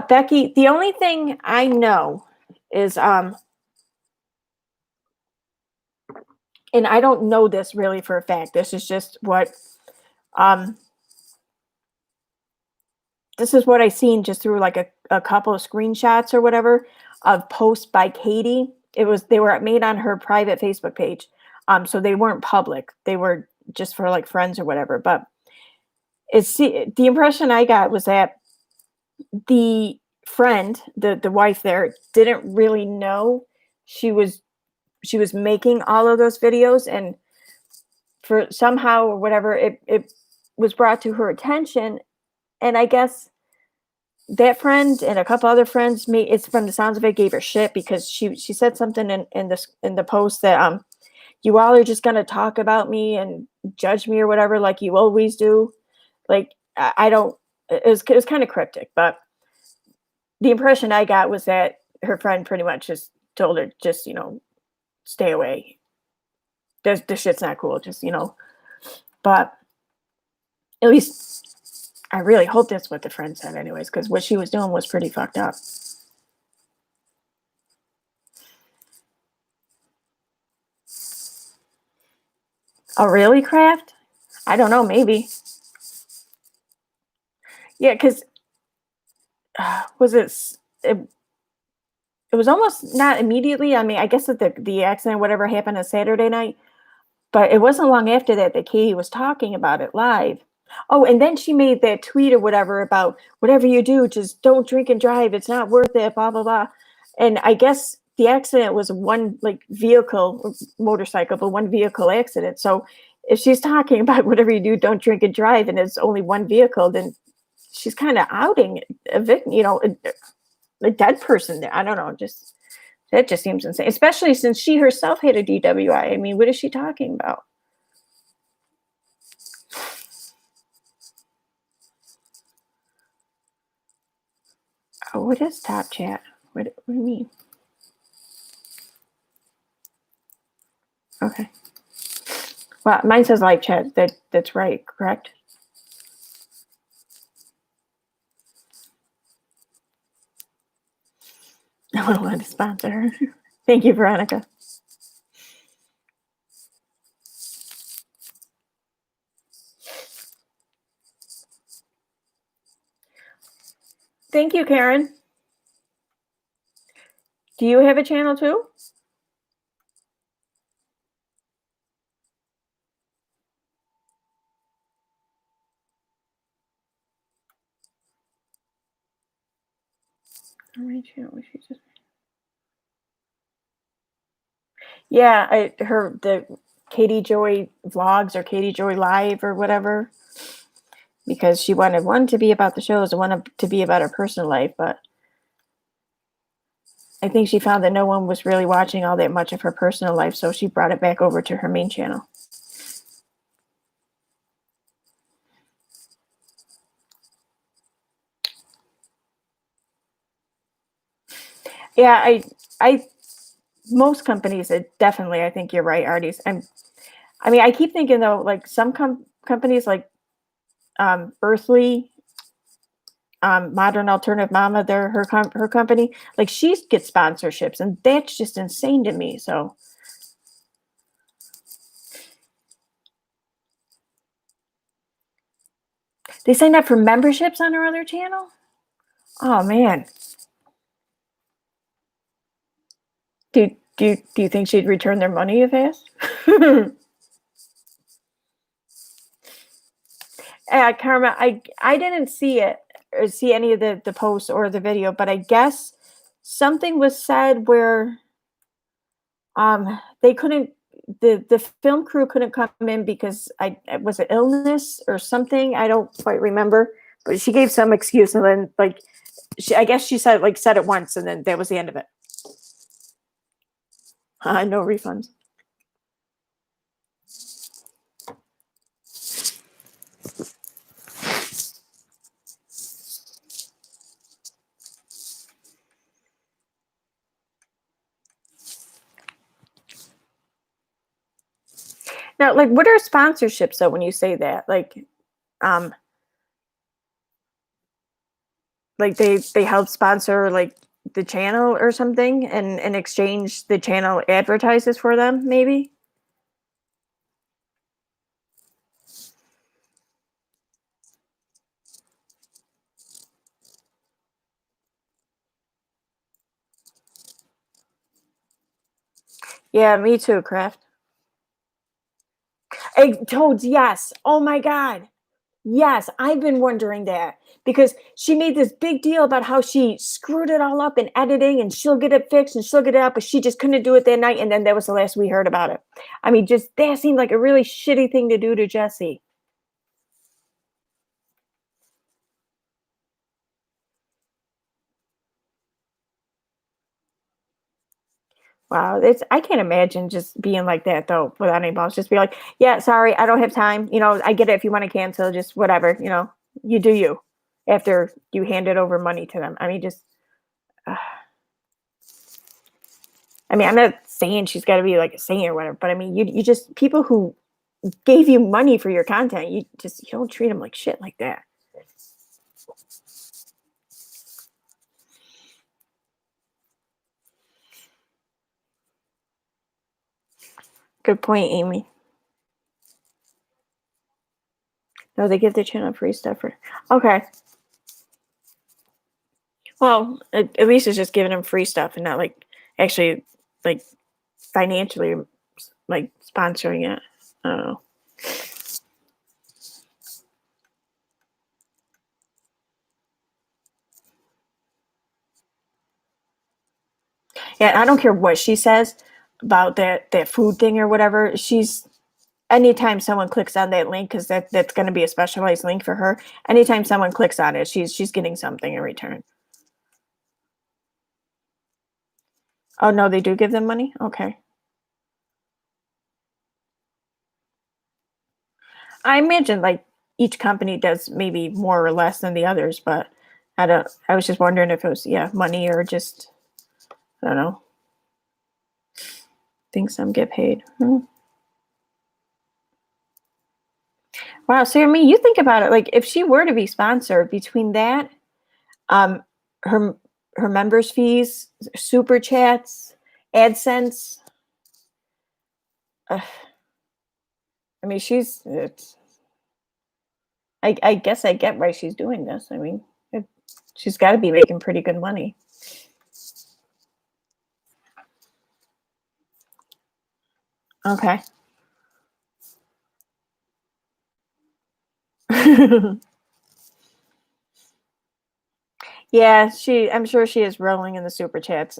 Becky, the only thing I know is and I don't know this really for a fact. Um this is what I seen just through like a couple of screenshots or whatever of posts by Katie. They were made on her private Facebook page. So they weren't public. They were just for like friends or whatever. But the impression I got was that the friend, the wife there, didn't really know she was she was making all of those videos, and for somehow or whatever it was brought to her attention, and I guess that friend and a couple other friends me it's from the sounds of it gave her shit because she said something in the post that you all are just gonna talk about me and judge me or whatever like you always do. Like I don't it was kind of cryptic, but the impression I got was that her friend pretty much just told her just, stay away. This shit's not cool, just, but at least I really hope that's what the friend said anyways, because what she was doing was pretty fucked up. Oh, really, Kraft? I don't know, maybe. Yeah, because was it was almost not immediately. I mean, I guess that the accident, whatever happened on Saturday night, but it wasn't long after that that Katie was talking about it live. Oh, and then she made that tweet or whatever about whatever you do, just don't drink and drive. It's not worth it, blah, blah, blah. And I guess the accident was one like vehicle, motorcycle, but one vehicle accident. So if she's talking about whatever you do, don't drink and drive, and it's only one vehicle, then she's kind of outing a victim, a dead person there. I don't know. Just that just seems insane, especially since she herself had a DWI. I mean, what is she talking about? Oh, what is top chat? What do you mean? Okay. Well, mine says live chat. That's right, correct? I don't want to sponsor her. Thank you, Veronica. Thank you, Karen. Do you have a channel too? Yeah, the Katie Joy vlogs or Katie Joy Live or whatever, because she wanted one to be about the shows and one to be about her personal life, but I think she found that no one was really watching all that much of her personal life, so she brought it back over to her main channel. Yeah, I most companies, definitely, I think you're right, Artie's. I mean, I keep thinking though, like some companies like Earthly, Modern Alternative Mama, her company, like she gets sponsorships, and that's just insane to me. So they signed up for memberships on her other channel. Oh man, do you think she'd return their money if asked? Karma, I didn't see it or see any of the posts or the video, but I guess something was said where they couldn't the film crew couldn't come in because I was it illness or something. I don't quite remember, but she gave some excuse and then like I guess she said it once and then that was the end of it. No refunds. Now, like, what are sponsorships though? When you say that, um, like they help sponsor like the channel or something, and in exchange, the channel advertises for them, maybe. Yeah, me too, Craft. Toads, yes. Oh my God. Yes, I've been wondering that because she made this big deal about how she screwed it all up in editing and she'll get it fixed and she'll get it out, but she just couldn't do it that night. And then that was the last we heard about it. I mean, just that seemed like a really shitty thing to do to Jesse. Wow, it's I can't imagine just being like that though without any boss. Just be like, yeah, sorry, I don't have time. I get it if you want to cancel, just whatever. You do you. After you handed over money to them, I mean, just. Uh, I mean, I'm not saying she's got to be like a saint or whatever, but I mean, you just people who gave you money for your content, you don't treat them like shit like that. Good point, Amy. No, they give the channel free stuff for. Okay. Well, at least it's just giving them free stuff and not like actually like financially like sponsoring it. I don't know. Yeah, I don't care what she says about that food thing or whatever. She's anytime someone clicks on that link because that's going to be a specialized link for her. Anytime someone clicks on it, she's getting something in return. Oh no, they do give them money. Okay. I imagine like each company does maybe more or less than the others, but I was just wondering if it was, yeah, money or just, I don't know, think some get paid. Wow. So I mean, you think about it, like if she were to be sponsored between that, um, her her members fees, super chats, AdSense. Uh, I mean, I guess I get why she's doing this. I mean, it, she's got to be making pretty good money. Okay. Yeah, I'm sure she is rolling in the super chats.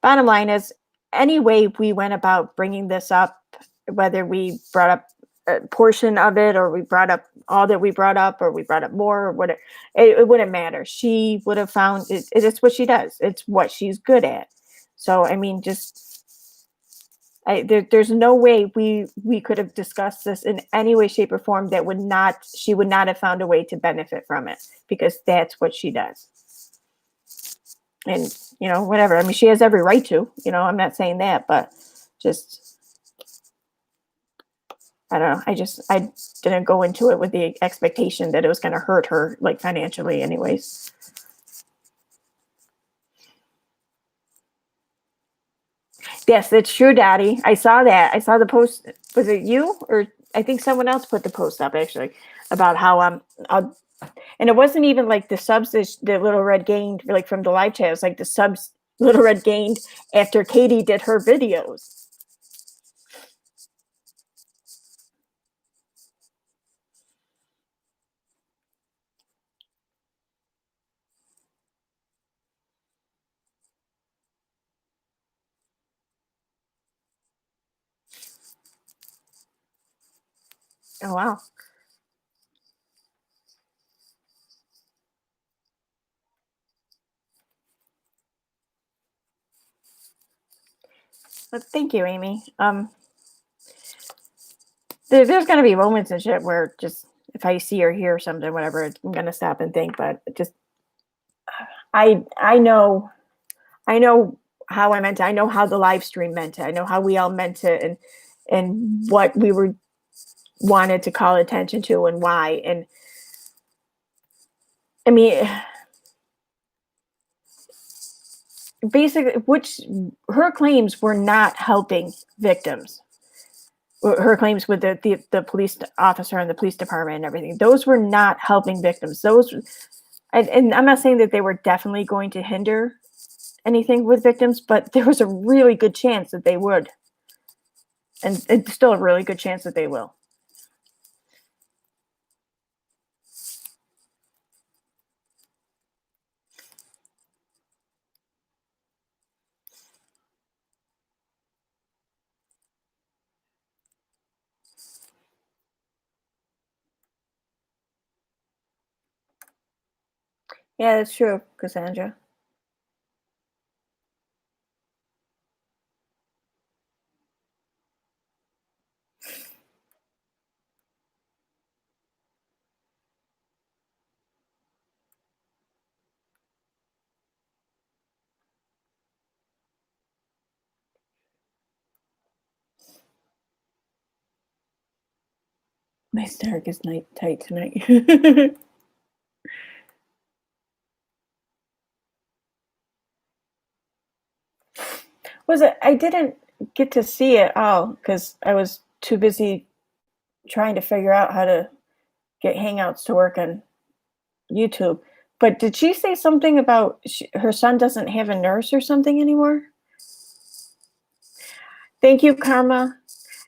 Bottom line is, any way we went about bringing this up, whether we brought up a portion of it or we brought up all that we brought up or we brought up more or whatever, it wouldn't matter. She would have found it's what she does. It's what she's good at. So I mean, there's no way we could have discussed this in any way, shape, or form that would not she would not have found a way to benefit from it because that's what she does. And whatever. I mean, she has every right to. I'm not saying that, but just I don't know. I didn't go into it with the expectation that it was going to hurt her like financially, anyways. Yes, it's true, Daddy. I saw that. I saw the post. Was it you or I think someone else put the post up actually about how and it wasn't even like the subs that Little Red gained like from the live chat. It was like the subs Little Red gained after Katie did her videos. Oh wow. But thank you, Amy. There's gonna be moments and shit where just if I see or hear something, whatever, I'm gonna stop and think. But just I know how I meant it. I know how the live stream meant it. I know how we all meant it, and what we were wanted to call attention to and why. And I mean, basically, which her claims were not helping victims. Her claims with the police officer and the police department and everything, those were not helping victims. And I'm not saying that they were definitely going to hinder anything with victims, but there was a really good chance that they would, and it's still a really good chance that they will. Yeah, that's true, Cassandra. My stomach is night tight tonight. Was it? I didn't get to see it all because I was too busy trying to figure out how to get Hangouts to work on YouTube. But did she say something about her son doesn't have a nurse or something anymore? Thank you, Karma.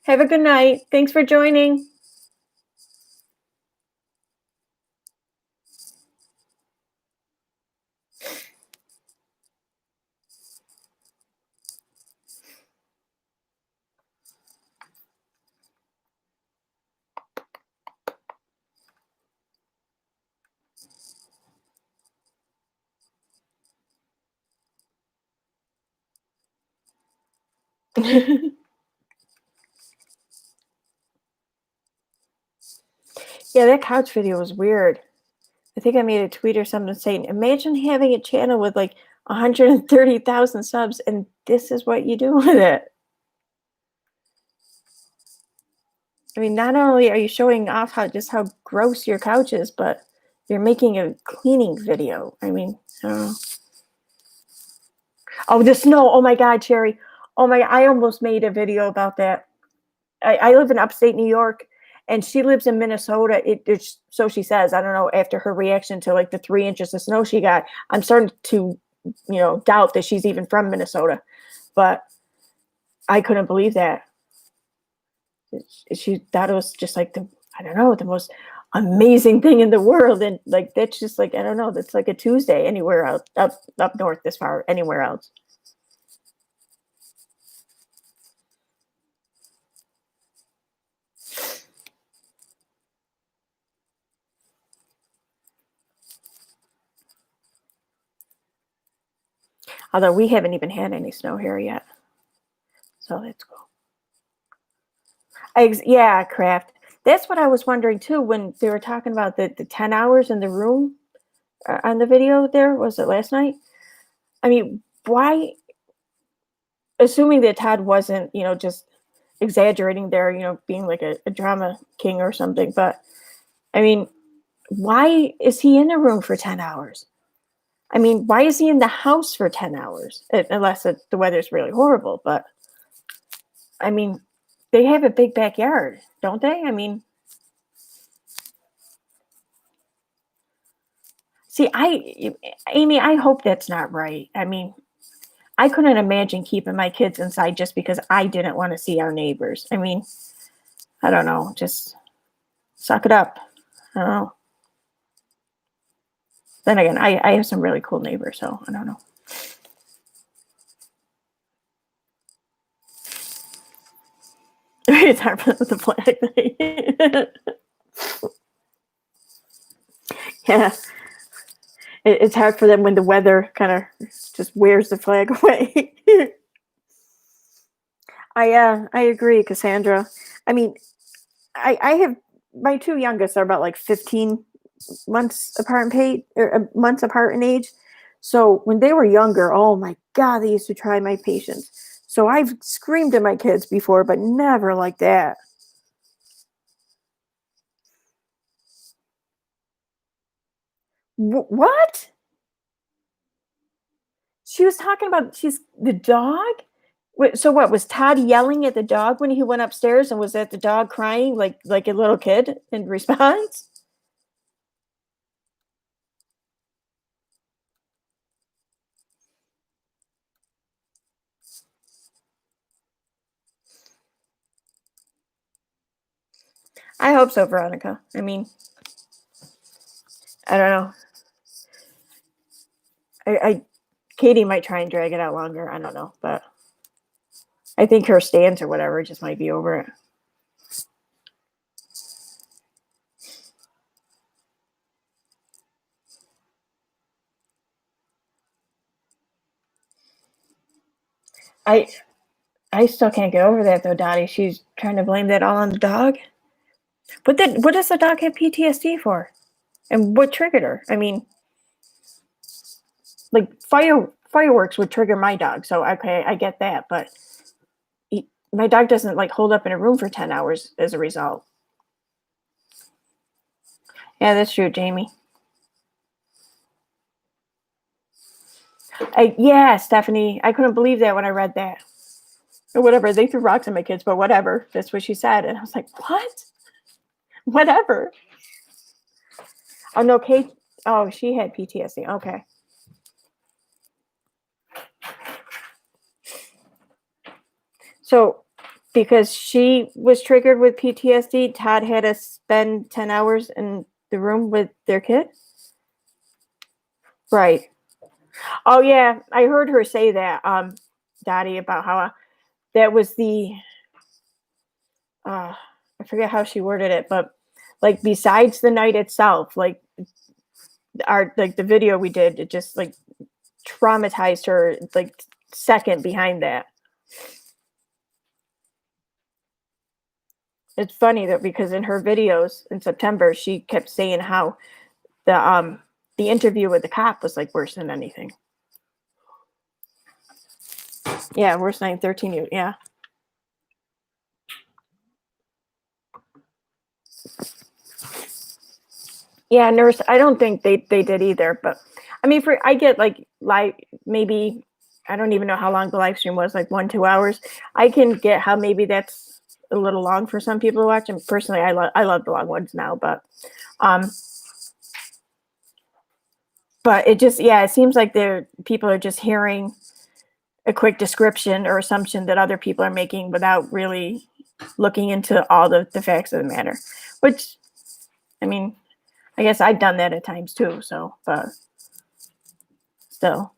Have a good night. Thanks for joining. Yeah, that couch video was weird. I think I made a tweet or something saying, imagine having a channel with like 130,000 subs and this is what you do with it. I mean, not only are you showing off how gross your couch is, but you're making a cleaning video. I mean, oh, the snow. Oh my God, Cherry. Oh my, I almost made a video about that. I live in upstate New York and she lives in Minnesota. It's so she says, I don't know, after her reaction to like the 3 inches of snow she got, I'm starting to, doubt that she's even from Minnesota. But I couldn't believe that. She thought it was just like I don't know, the most amazing thing in the world. And like, that's just like, I don't know, that's like a Tuesday anywhere else, up north this far, anywhere else. Although we haven't even had any snow here yet. So that's cool. Yeah, Craft. That's what I was wondering too when they were talking about the 10 hours in the room on the video there. Was it last night? I mean, why, assuming that Todd wasn't, just exaggerating there, being like a drama king or something. But I mean, why is he in a room for 10 hours? I mean, why is he in the house for 10 hours? Unless the weather's really horrible. But I mean, they have a big backyard, don't they? I mean, see, Amy, I hope that's not right. I mean, I couldn't imagine keeping my kids inside just because I didn't want to see our neighbors. I mean, I don't know, just suck it up. I don't know. Then again, I have some really cool neighbors, so I don't know. It's hard for the flag thing. Yeah. It's hard for them when the weather kind of just wears the flag away. I agree, Cassandra. I mean, I have my two youngest are about like 15 months apart months apart in age. So when they were younger, oh my God, they used to try my patience. So I've screamed at my kids before, but never like that. What? She was talking about she's the dog? Wait, so what was Todd yelling at the dog when he went upstairs, and was that the dog crying like a little kid in response? I hope so, Veronica. I mean, I don't know. I Katie might try and drag it out longer. I don't know, but I think her stance or whatever just might be over it. I I still can't get over that though, Dottie. She's trying to blame that all on the dog. What does the dog have PTSD for? And what triggered her? I mean, like fireworks would trigger my dog, so okay, I get that, but my dog doesn't like hold up in a room for 10 hours as a result. Yeah, that's true, Jamie. Yeah, Stephanie, I couldn't believe that when I read that. Or whatever, they threw rocks at my kids, but whatever. That's what she said. And I was like, what? Whatever. Oh, no, Kate. Oh, she had PTSD. Okay. So, because she was triggered with PTSD, Todd had to spend 10 hours in the room with their kid? Right. Oh, yeah. I heard her say that, Dottie, about how that was I forget how she worded it, but like besides the night itself, like the video we did, it just like traumatized her like second behind that. It's funny that because in her videos in September, she kept saying how the interview with the cop was like worse than anything. Yeah, worse than 13 years. Yeah. Yeah, nurse, I don't think they did either, but I mean, for I get like maybe I don't even know how long the live stream was, like 1, 2 hours. I can get how maybe that's a little long for some people to watch, and personally, I love the long ones now, um, but it just yeah, it seems like people are just hearing a quick description or assumption that other people are making without really looking into all the facts of the matter, which, I mean, I guess I've done that at times too, so, but still.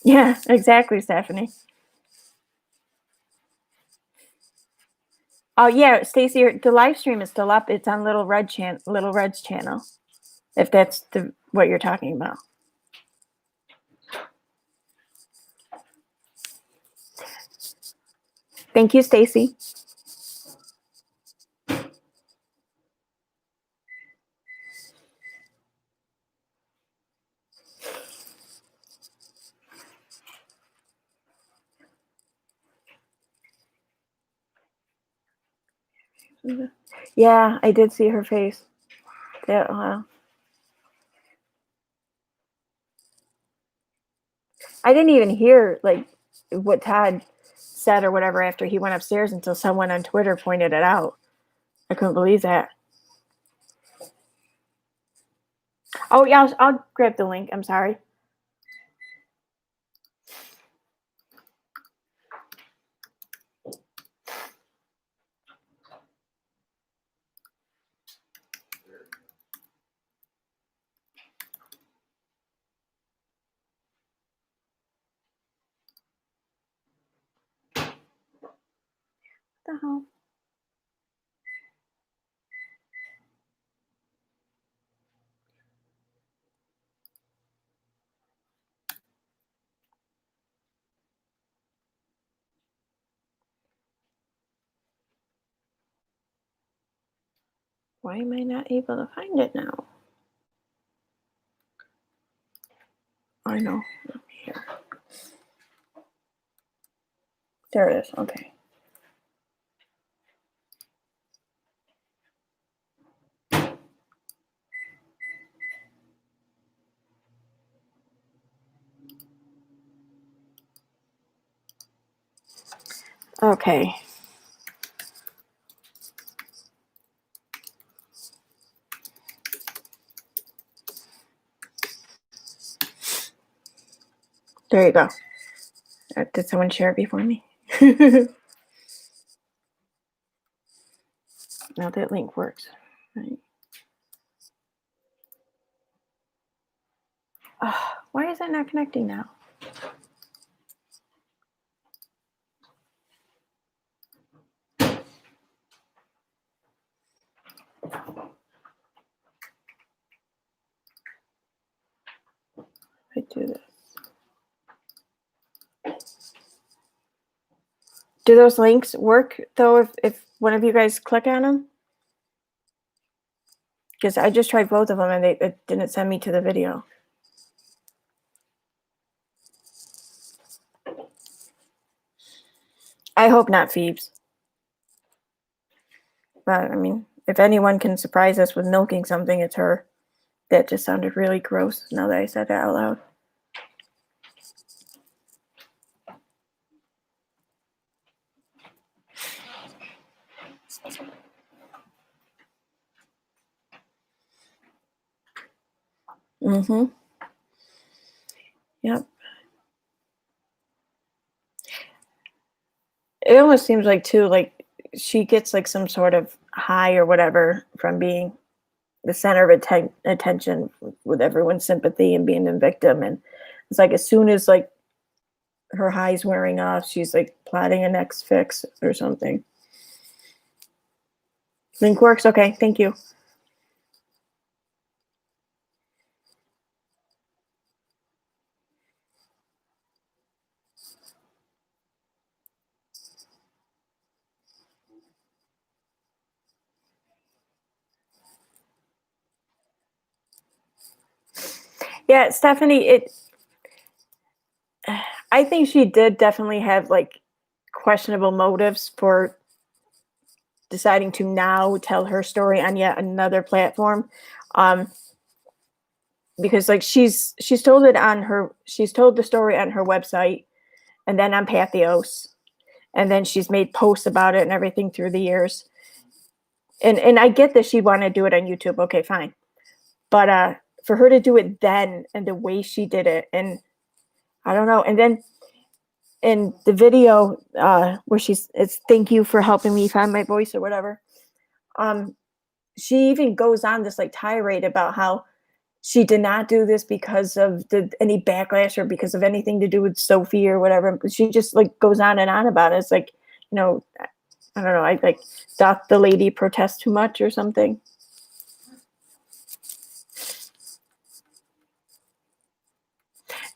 Yeah, exactly, Stephanie. Oh yeah, Stacy, the live stream is still up. It's on Little Red's channel. If that's the what you're talking about. Thank you, Stacy. Yeah, I did see her face. Yeah, wow. I didn't even hear like what Todd said or whatever after he went upstairs until someone on Twitter pointed it out. I couldn't believe that. Oh yeah, I'll grab the link. I'm sorry. What the hell? Why am I not able to find it now? I know. Here. There it is. Okay. Okay. There you go. Did someone share it before me? Now that link works. Right. Oh, why is it not connecting now? I do this. Do those links work though if one of you guys click on them? Because I just tried both of them and it didn't send me to the video. I hope not, Phoebes. But I mean, if anyone can surprise us with milking something, it's her. That just sounded really gross now that I said it out loud. Mm-hmm. Yep. It almost seems like too, like she gets like some sort of high or whatever from being the center of attention with everyone's sympathy and being a victim. And it's like as soon as like her high's wearing off, she's like plotting a next fix or something. Link works. Okay, thank you. Yeah, Stephanie, I think she did definitely have, like, questionable motives for deciding to now tell her story on yet another platform, um, because, like, she's told the story on her website and then on Pathos, and then she's made posts about it and everything through the years, and I get that she wanna do it on YouTube, okay, fine, but, for her to do it then and the way she did it, and I don't know, and then in the video, where it's "Thank you for helping me find my voice," or whatever, um, she even goes on this, like, tirade about how she did not do this because of any backlash or because of anything to do with Sophie or whatever, but she just, like, goes on about it. It's like, you know, I don't know, I like, doth the lady protest too much or something?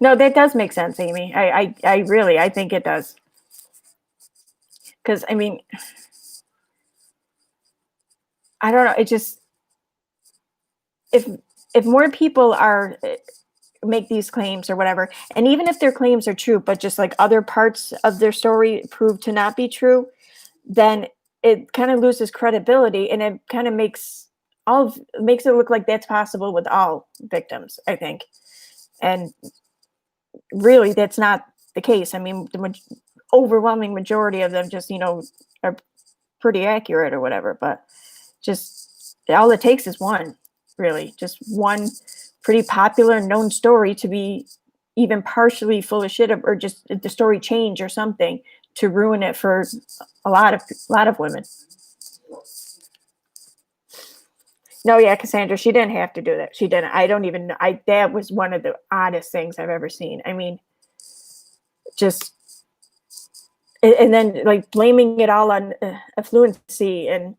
No, that does make sense, Amy. I really I think it does. Because I mean, I don't know, it just if more people are make these claims or whatever, and even if their claims are true, but just like other parts of their story prove to not be true, then it kind of loses credibility, and it kind of makes it look like that's possible with all victims, I think. And really, that's not the case. I mean, overwhelming majority of them just, are pretty accurate or whatever, but just all it takes is one, really, just one pretty popular known story to be even partially full of shit, or just the story change or something to ruin it for a lot of women. No, yeah, Cassandra, she didn't have to do that. She didn't. I don't even know. I That was one of the oddest things I've ever seen. I mean, just and then like blaming it all on affluency, and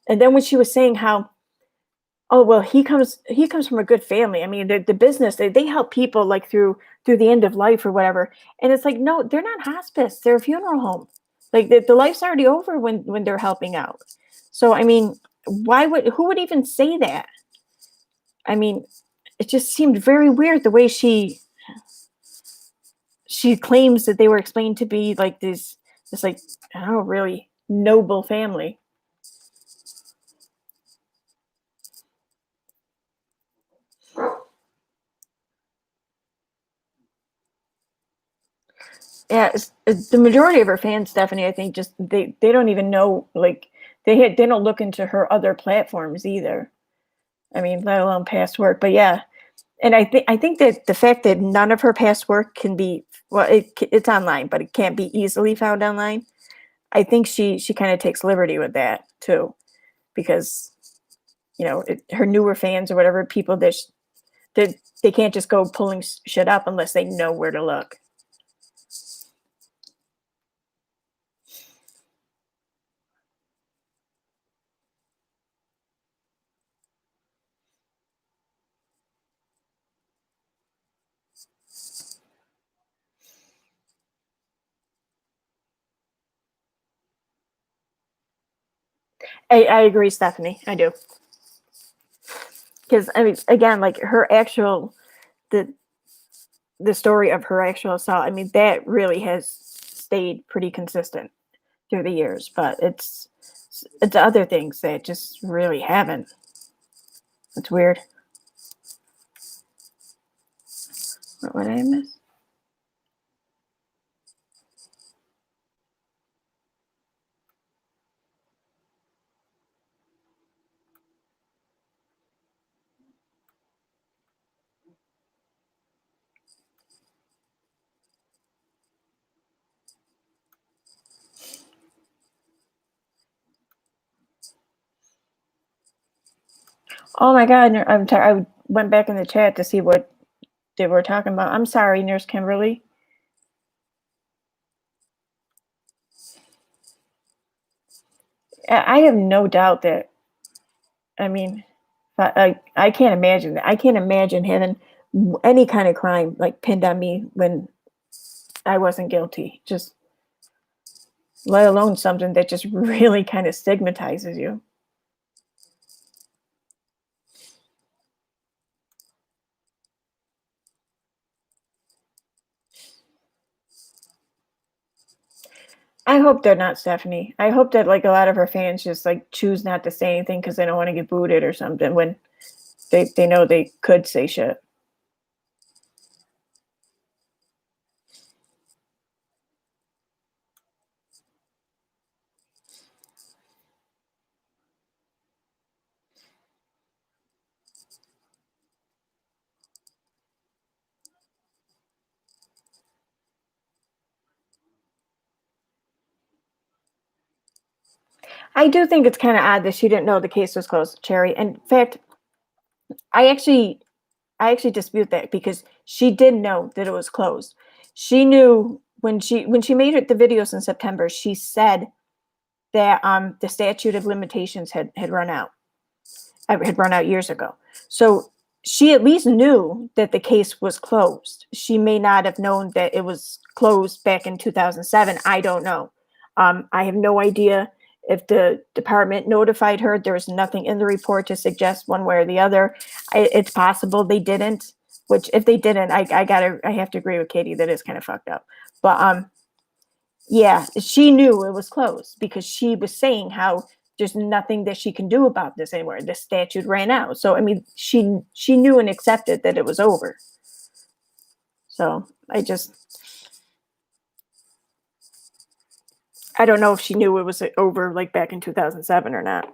then when she was saying how, oh well, he comes from a good family. I mean, the business, they help people like through the end of life or whatever. And it's like, no, they're not hospice. They're a funeral home. Like the life's already over when they're helping out. So I mean, who would even say that? I mean, it just seemed very weird the way she claims that they were explained to be like this like, I don't know, really noble family. Yeah, the majority of her fans, Stephanie, I think, just they don't even know, like, they don't look into her other platforms either. I mean, let alone past work. But yeah, and I think that the fact that none of her past work can be, well, it's online, but it can't be easily found online. I think she kind of takes liberty with that too, because her newer fans or whatever, people that they can't just go pulling shit up unless they know where to look. I agree, Stephanie. I do. Because I mean, again, like the the story of her actual assault. I mean, that really has stayed pretty consistent through the years. But it's other things that just really haven't. It's weird. What would I miss? Oh my God, I went back in the chat to see what they were talking about. I'm sorry, Nurse Kimberly. I have no doubt that. I mean, I can't imagine that. I can't imagine having any kind of crime like pinned on me when I wasn't guilty. Just let alone something that just really kind of stigmatizes you. I hope they're not Stephanie. I hope that, like, a lot of her fans just, like, choose not to say anything because they don't wanna get booted or something when they know they could say shit. I do think it's kinda odd that she didn't know the case was closed, Cherry. In fact, I actually I actually dispute that because she did know that it was closed. She knew when she made it the videos in September, she said that, the statute of limitations had run out. Had run out years ago. So she at least knew that the case was closed. She may not have known that it was closed back in 2007. I don't know. I have no idea if the department notified her. There was nothing in the report to suggest one way or the other. It's possible they didn't. Which, if they didn't, I have to agree with Katie that it's kind of fucked up. But yeah, she knew it was closed because she was saying how there's nothing that she can do about this anymore. The statute ran out. So I mean, she knew and accepted that it was over. So I don't know if she knew it was over like back in 2007 or not.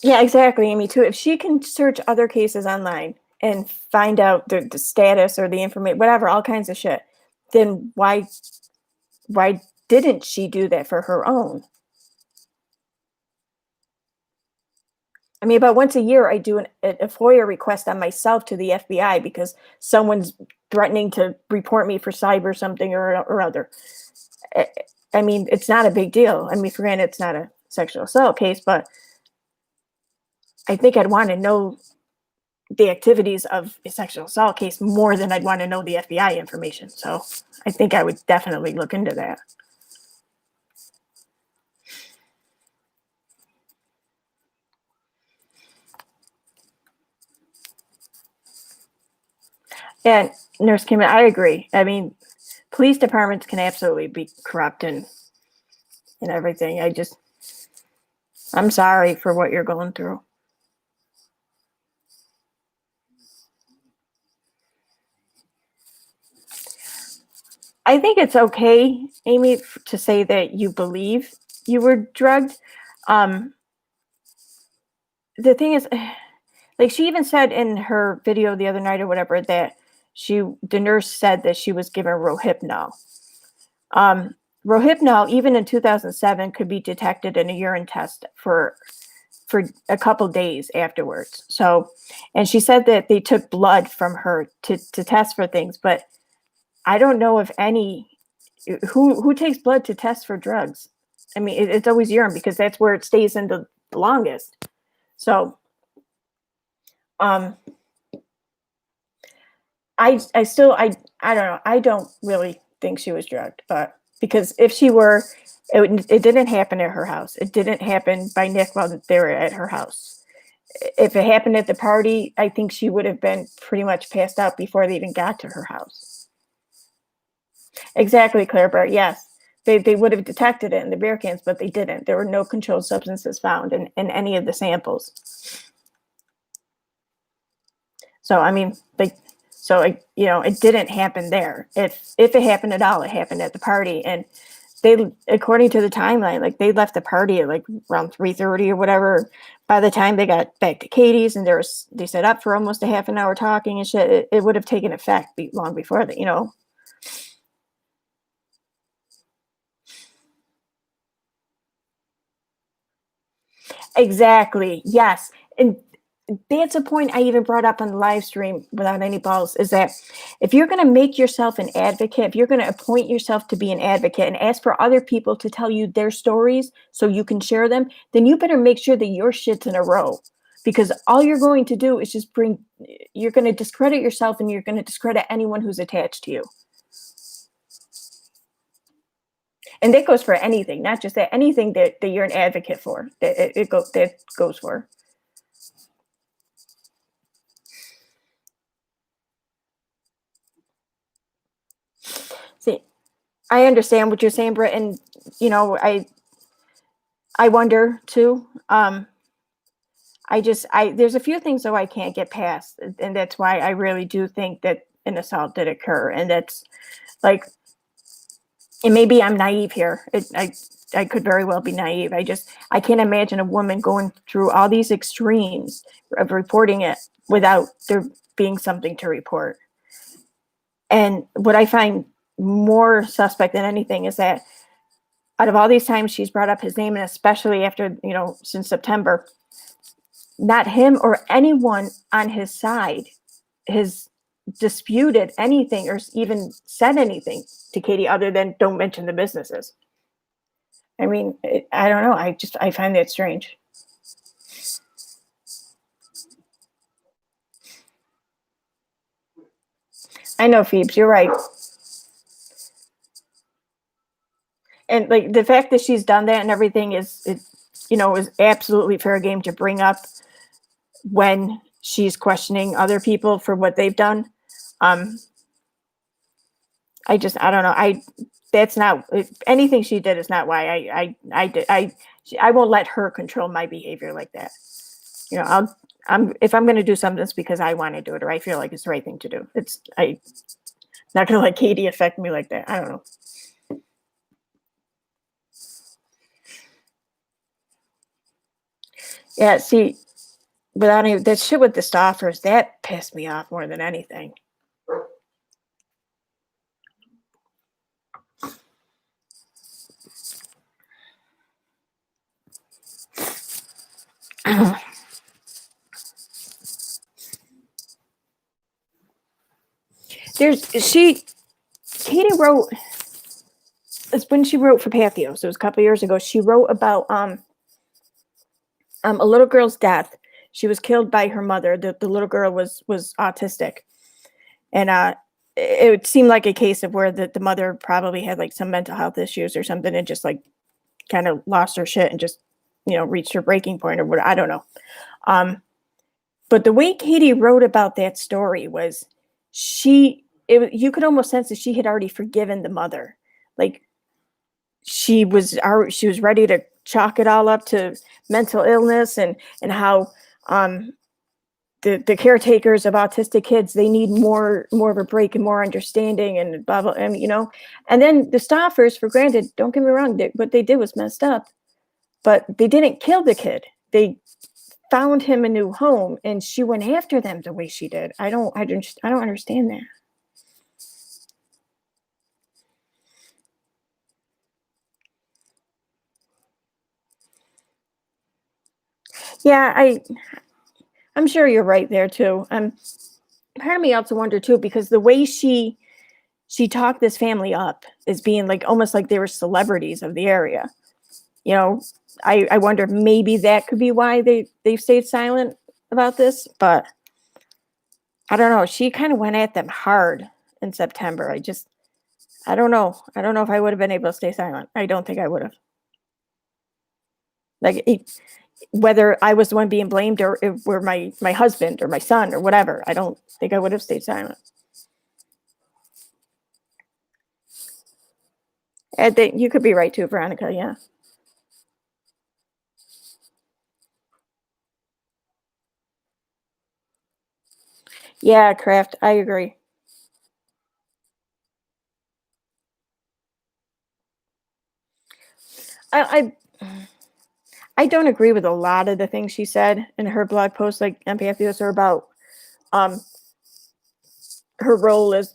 Yeah, exactly. Me too. If she can search other cases online and find out the status or the information, whatever, all kinds of shit, then why didn't she do that for her own? I mean, about once a year, I do a FOIA request on myself to the FBI because someone's threatening to report me for cyber something or other. I, I mean, it's not a big deal. I mean, for granted, it's not a sexual assault case, but I think I'd want to know the activities of a sexual assault case more than I'd want to know the FBI information. So I think I would definitely look into that. And Nurse Kim, I agree. I mean, police departments can absolutely be corrupt and everything. I'm sorry for what you're going through. I think it's okay, Amy, to say that you believe you were drugged. Um, the thing is, like she even said in her video the other night or whatever that the nurse said that she was given Rohypnol. Um, Rohypnol, even in 2007, could be detected in a urine test for a couple days afterwards. So, and she said that they took blood from her to test for things, but I don't know if any who takes blood to test for drugs. I mean, it's always urine because that's where it stays in the longest. So, um, I still I don't know. I don't really think she was drugged, but because if she were, it didn't happen at her house. It didn't happen by Nick while they were at her house. If it happened at the party, I think she would have been pretty much passed out before they even got to her house. Exactly, Claire Burt. Yes. They would have detected it in the beer cans, but they didn't. There were no controlled substances found in any of the samples. So I mean, like, so it didn't happen there. If it happened at all, it happened at the party, and according to the timeline, like they left the party at like around 3:30 or whatever. By the time they got back to Katie's and they set up for almost a half an hour talking and shit, it would have taken effect long before that. Exactly. Yes. And that's a point I even brought up on the live stream without any balls is that if you're going to make yourself an advocate, if you're going to appoint yourself to be an advocate and ask for other people to tell you their stories so you can share them, then you better make sure that your shit's in a row because all you're going to do is you're going to discredit yourself and you're going to discredit anyone who's attached to you. And that goes for anything, not just that, anything that you're an advocate for, that goes for. I understand what you're saying, Britt, and you know, I wonder too. I there's a few things though I can't get past, and that's why I really do think that an assault did occur, and that's like, and maybe I'm naive here. I could very well be naive. I can't imagine a woman going through all these extremes of reporting it without there being something to report. And what I find more suspect than anything is that out of all these times she's brought up his name, and especially after, you know, since September, not him or anyone on his side has disputed anything or even said anything to Katie other than don't mention the businesses. I mean, I don't know. I find that strange. I know, Phoebes, you're right. And like the fact that she's done that and everything you know, is absolutely fair game to bring up when she's questioning other people for what they've done. Um, I don't know. That's not anything she did is not why I won't let her control my behavior like that. You know, if I'm going to do something, it's because I want to do it or I feel like it's the right thing to do. I not going to let Katie affect me like that. I don't know. Yeah, see, without any that shit with the Stoffers, that pissed me off more than anything. There's she Katie wrote it's when she wrote for Pathos. It was a couple years ago. She wrote about a little girl's death. She was killed by her mother. The little girl was autistic, and it seemed like a case of where the mother probably had like some mental health issues or something, and just like kind of lost her shit and just, you know, reached her breaking point or what, I don't know. But the way Katie wrote about that story was you could almost sense that she had already forgiven the mother. Like she was ready to chalk it all up to mental illness and how the caretakers of autistic kids, they need more of a break and more understanding and blah blah, and you know, and then the Stoffers, for granted, don't get me wrong, what they did was messed up, but they didn't kill the kid. They found him a new home, and she went after them the way she did. I don't understand that. Yeah, I'm sure you're right there too. Part of me also wonder too, because the way she talked this family up as being like almost like they were celebrities of the area. You know, I wonder if maybe that could be why they've stayed silent about this, but I don't know. She kind of went at them hard in September. I don't know. I don't know if I would have been able to stay silent. I don't think I would have. Like whether I was the one being blamed or it were my husband or my son or whatever, I don't think I would have stayed silent. I think you could be right too, Veronica. Yeah. Yeah, Kraft. I agree. I I don't agree with a lot of the things she said in her blog post, like Empathos, or about um her role as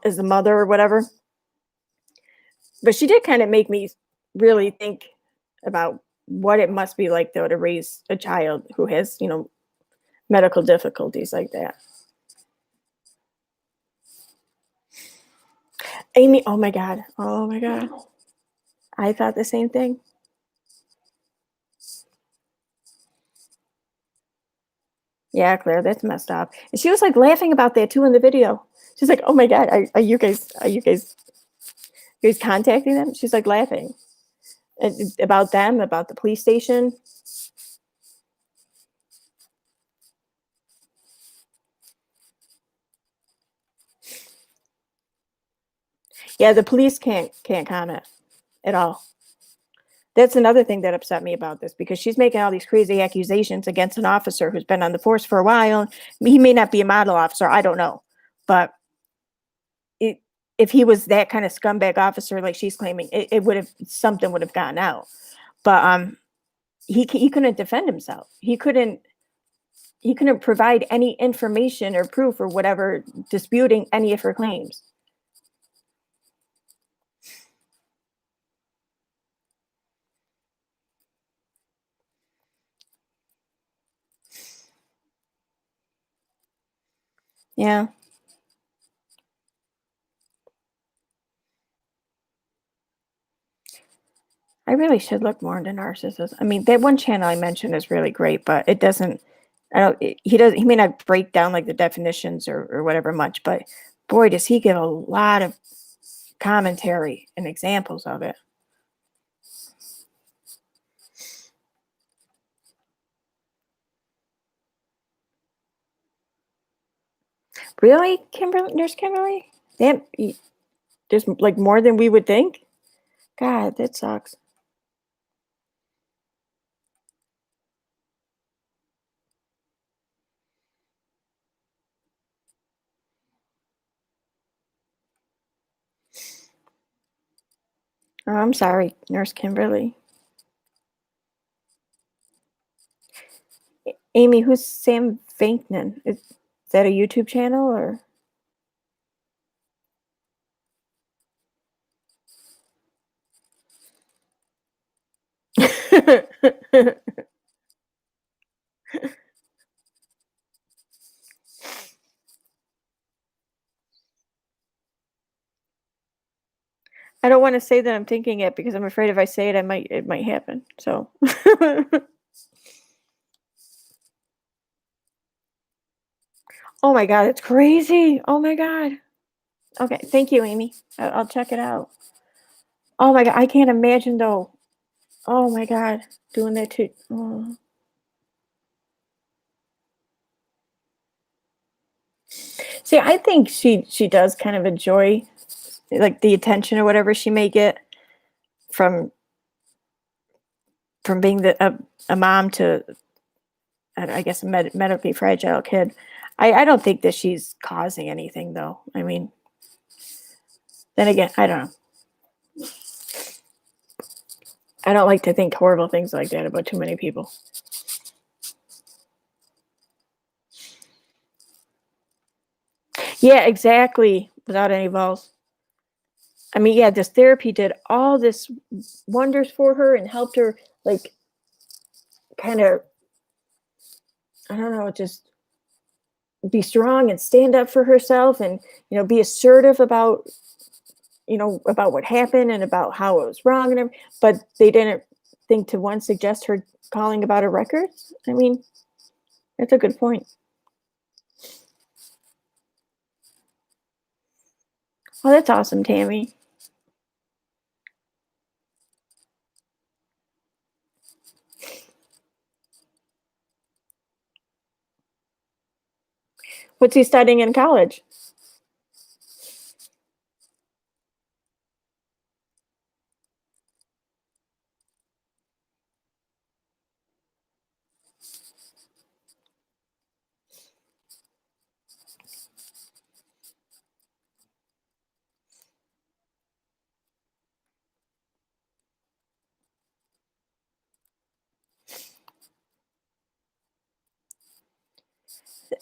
a mother or whatever. But she did kind of make me really think about what it must be like though to raise a child who has, you know, medical difficulties like that. Amy, oh my god. Oh my god. I thought the same thing. Yeah, Claire, that's messed up. And she was like laughing about that too in the video. She's like, "Oh my god, are you guys contacting them?" She's like laughing about them, about the police station. Yeah, the police can't comment at all. That's another thing that upset me about this because she's making all these crazy accusations against an officer who's been on the force for a while. He may not be a model officer, I don't know. But it, if he was that kind of scumbag officer like she's claiming, it would have something would have gotten out. But he couldn't defend himself. He couldn't provide any information or proof or whatever disputing any of her claims. Yeah. I really should look more into narcissism. I mean, that one channel I mentioned is really great, but it doesn't. I don't. He does. He may not break down like the definitions or whatever much, but boy, does he give a lot of commentary and examples of it. Really, Kimberly, Nurse Kimberly? That there's like more than we would think. God, that sucks. Oh, I'm sorry, Nurse Kimberly. Amy, who's Sam Venkman? Is that a YouTube channel or? I don't want to say that I'm thinking it because I'm afraid if I say it, it might happen. So, oh my god, it's crazy. Oh my god. Okay, thank you, Amy. I'll check it out. Oh my god, I can't imagine though. Oh my god, doing that too. Oh. See, I think she does kind of enjoy like the attention or whatever she may get from being a mom to I guess a medically fragile kid. I don't think that she's causing anything though. I mean, then again, I don't know. I don't like to think horrible things like that about too many people. Yeah, exactly. Without any balls. I mean, yeah, this therapy did all this wonders for her and helped her, like, kind of, I don't know, just be strong and stand up for herself and, be assertive about, about what happened and about how it was wrong and everything. But they didn't think to once suggest her calling about her records. I mean, that's a good point. Oh, that's awesome, Tammy. What's he studying in college?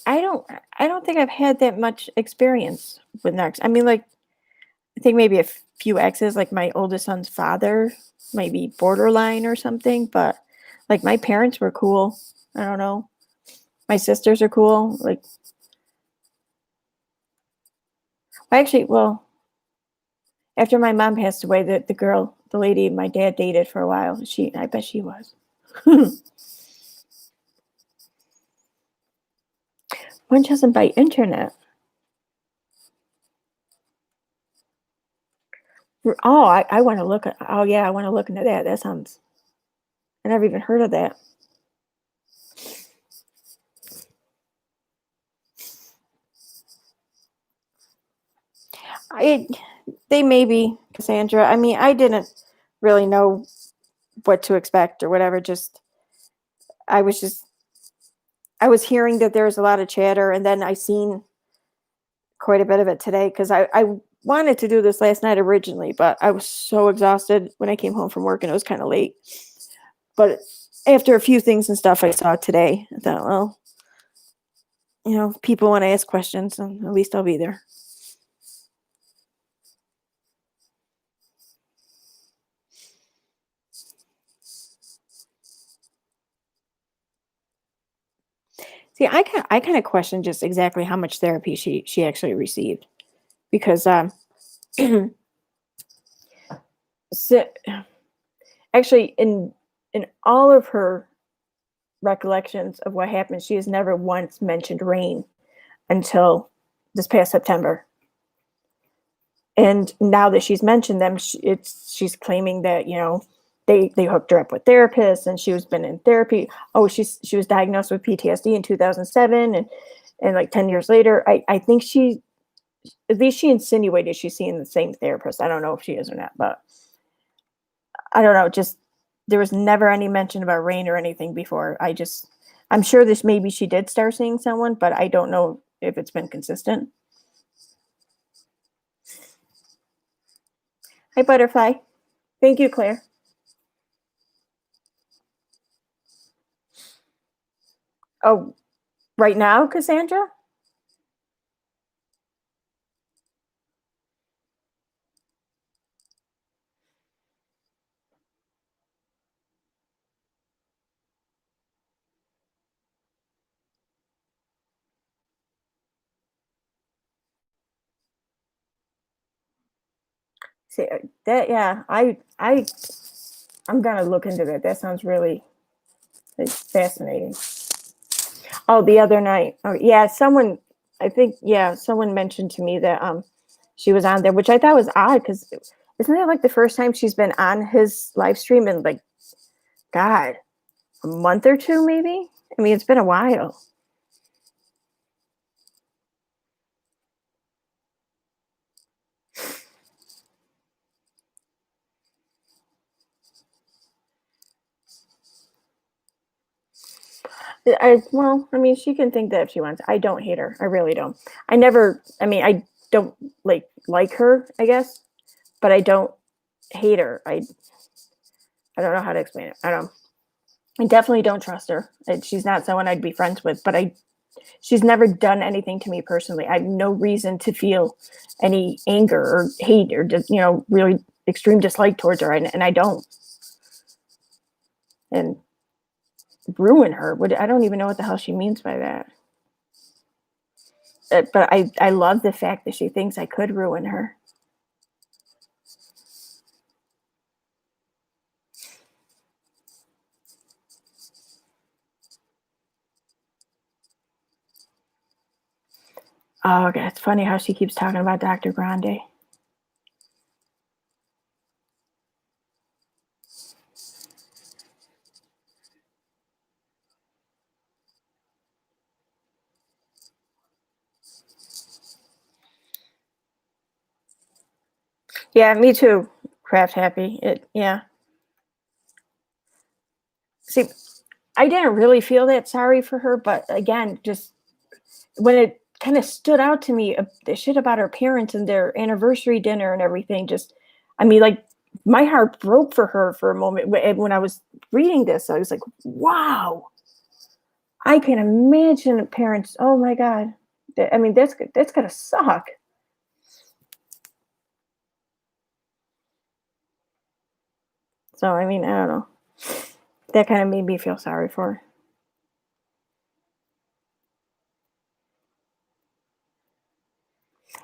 I don't I don't think I've had that much experience with narcs. I mean, like, I think maybe a few exes, like my oldest son's father might be borderline or something, but like my parents were cool. I don't know. My sisters are cool. Like, actually, well, after my mom passed away, the lady my dad dated for a while, I bet she was. One doesn't buy internet. Oh, I want to look at. Oh yeah, I want to look into that. That sounds. I never even heard of that. I they may be, Cassandra. I mean, I didn't really know what to expect or whatever. I was just I was hearing that there was a lot of chatter, and then I seen quite a bit of it today because I wanted to do this last night originally, but I was so exhausted when I came home from work and it was kind of late. But after a few things and stuff I saw today, I thought, well, people want to ask questions, and at least I'll be there. See, I kind of question just exactly how much therapy she actually received because so, actually in all of her recollections of what happened, she has never once mentioned rain until this past September. And now that she's mentioned them, she's claiming that they hooked her up with therapists, and she was been in therapy. Oh, she was diagnosed with PTSD in 2007, and like 10 years later, I think she at least she insinuated she's seeing the same therapist. I don't know if she is or not, but I don't know. Just there was never any mention about rain or anything before. I'm sure this maybe she did start seeing someone, but I don't know if it's been consistent. Hi, Butterfly. Thank you, Claire. Oh, right now, Cassandra? See, that yeah, I'm gonna look into that. That sounds really fascinating. Oh, the other night. Oh, yeah, I think, yeah, someone mentioned to me that she was on there, which I thought was odd because isn't it like the first time she's been on his live stream in like God, a month or two maybe? I mean, it's been a while. Well, I mean, she can think that if she wants. I don't hate her. I really don't. I mean, I don't like her, I guess, but I don't hate her. I don't know how to explain it. I definitely don't trust her. She's not someone I'd be friends with, but she's never done anything to me personally. I have no reason to feel any anger or hate or just, really extreme dislike towards her, and I don't. And ruin her. I don't even know what the hell she means by that. But I love the fact that she thinks I could ruin her. Oh, okay. It's funny how she keeps talking about Dr. Grande. Yeah, me too. Craft happy. Yeah. See, I didn't really feel that sorry for her, but again, just when it kind of stood out to me, the shit about her parents and their anniversary dinner and everything, just, I mean, like, my heart broke for her for a moment. When I was reading this, I was like, wow, I can imagine parents. Oh my God. I mean, that's going to suck. So, I mean, I don't know. That kind of made me feel sorry for her.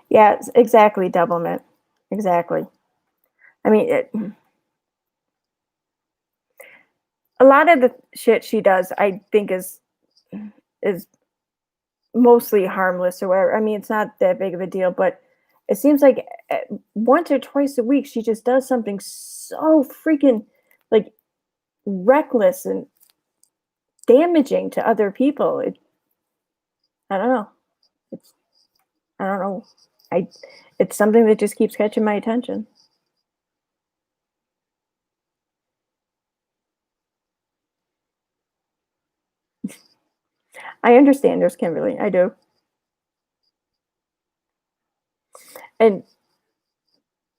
Yeah, exactly, Doublemint. Exactly. I mean, a lot of the shit she does, I think, is mostly harmless or whatever. I mean, it's not that big of a deal, but it seems like once or twice a week she just does something so freaking like reckless and damaging to other people. I don't know. It's I don't know. I it's something that just keeps catching my attention. I understand there's Kimberly, I do. And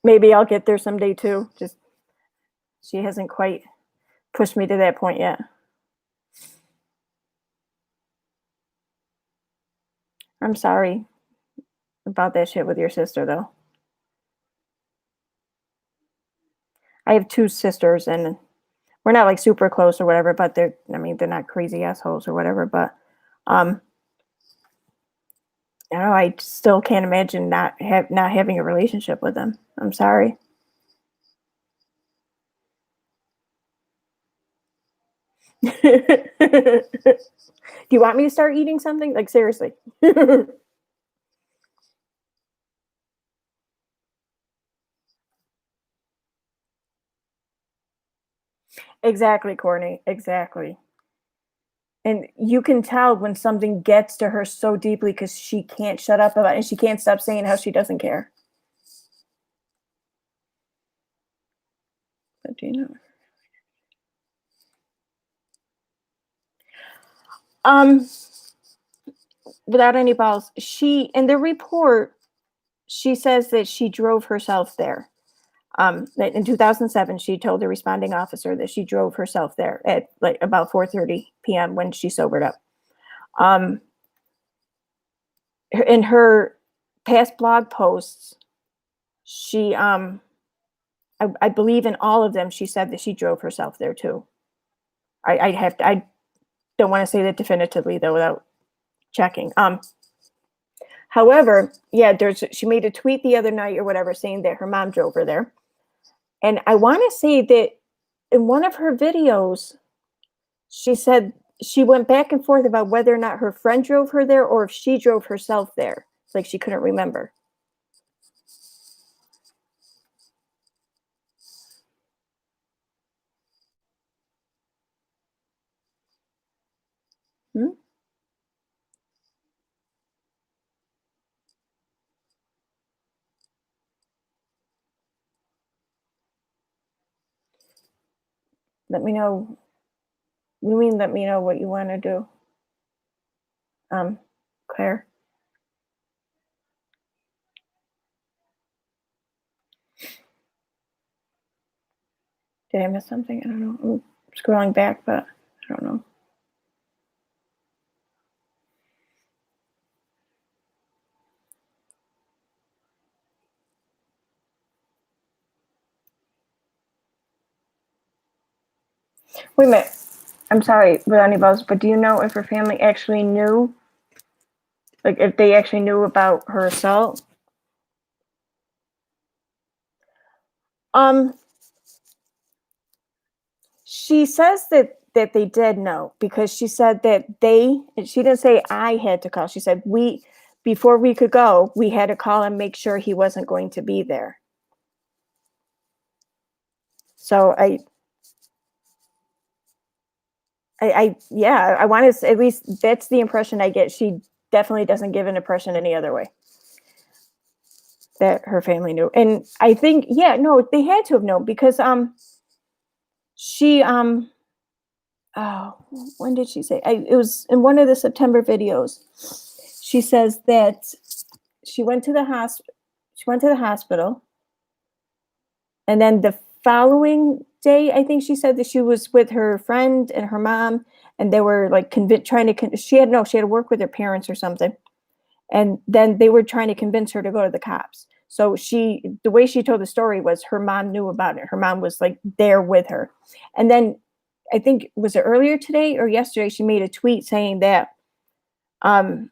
maybe I'll get there someday too. Just she hasn't quite pushed me to that point yet. I'm sorry about that shit with your sister though. I have two sisters and we're not like super close or whatever, but they're I mean, they're not crazy assholes or whatever, but um I don't know, I still can't imagine not having a relationship with them. I'm sorry. Do you want me to start eating something? Like seriously. Exactly, Courtney. Exactly. And you can tell when something gets to her so deeply because she can't shut up about it and she can't stop saying how she doesn't care. But do you know? Um, Without any balls, she in the report, she says that she drove herself there. That in 2007, she told the responding officer that she drove herself there at like about 4:30 p.m. when she sobered up. Um, in her past blog posts, she I believe in all of them, she said that she drove herself there too. I don't want to say that definitively though without checking. However, yeah, there's she made a tweet the other night or whatever saying that her mom drove her there. And I want to say that in one of her videos, she said she went back and forth about whether or not her friend drove her there or if she drove herself there. It's like she couldn't remember. Hmm? Let me know. You mean let me know what you want to do, um, Claire? Did I miss something? I don't know. I'm scrolling back, but I don't know. Wait a minute. I'm sorry, without any buzz, but do you know if her family actually knew, like, if they actually knew about her assault? Um, she says that they did know because she said that they. She didn't say I had to call. She said we before we could go, we had to call and make sure he wasn't going to be there. So I yeah, I want to at least that's the impression I get. She definitely doesn't give an impression any other way that her family knew. And I think yeah, no, they had to have known because she oh, when did she say? It was in one of the September videos. She says that she went to the hospital. She went to the hospital, and then the following day, I think she said that she was with her friend and her mom, and they were like trying to. She had no. She had to work with her parents or something, and then they were trying to convince her to go to the cops. So the way she told the story was her mom knew about it. Her mom was like there with her, and then I think was it earlier today or yesterday she made a tweet saying that um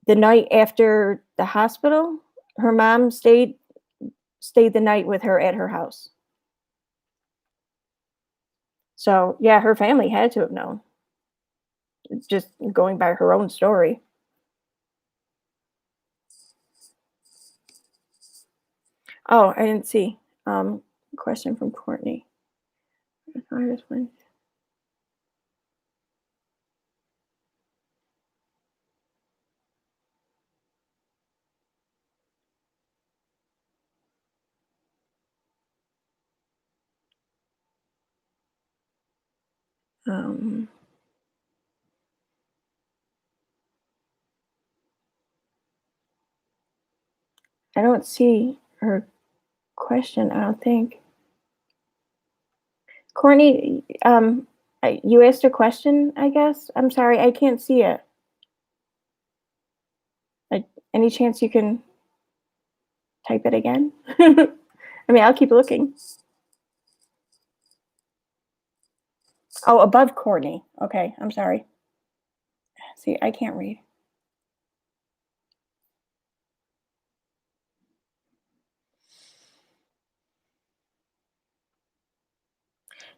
the night after the hospital, her mom stayed the night with her at her house. So yeah, her family had to have known. Just going by her own story. Oh, I didn't see. Question from Courtney. Um, I don't see her question, I don't think. Courtney, you asked a question, I guess? I'm sorry, I can't see it. Like, any chance you can type it again? I mean, I'll keep looking. Oh, above Courtney. Okay, I'm sorry. See, I can't read.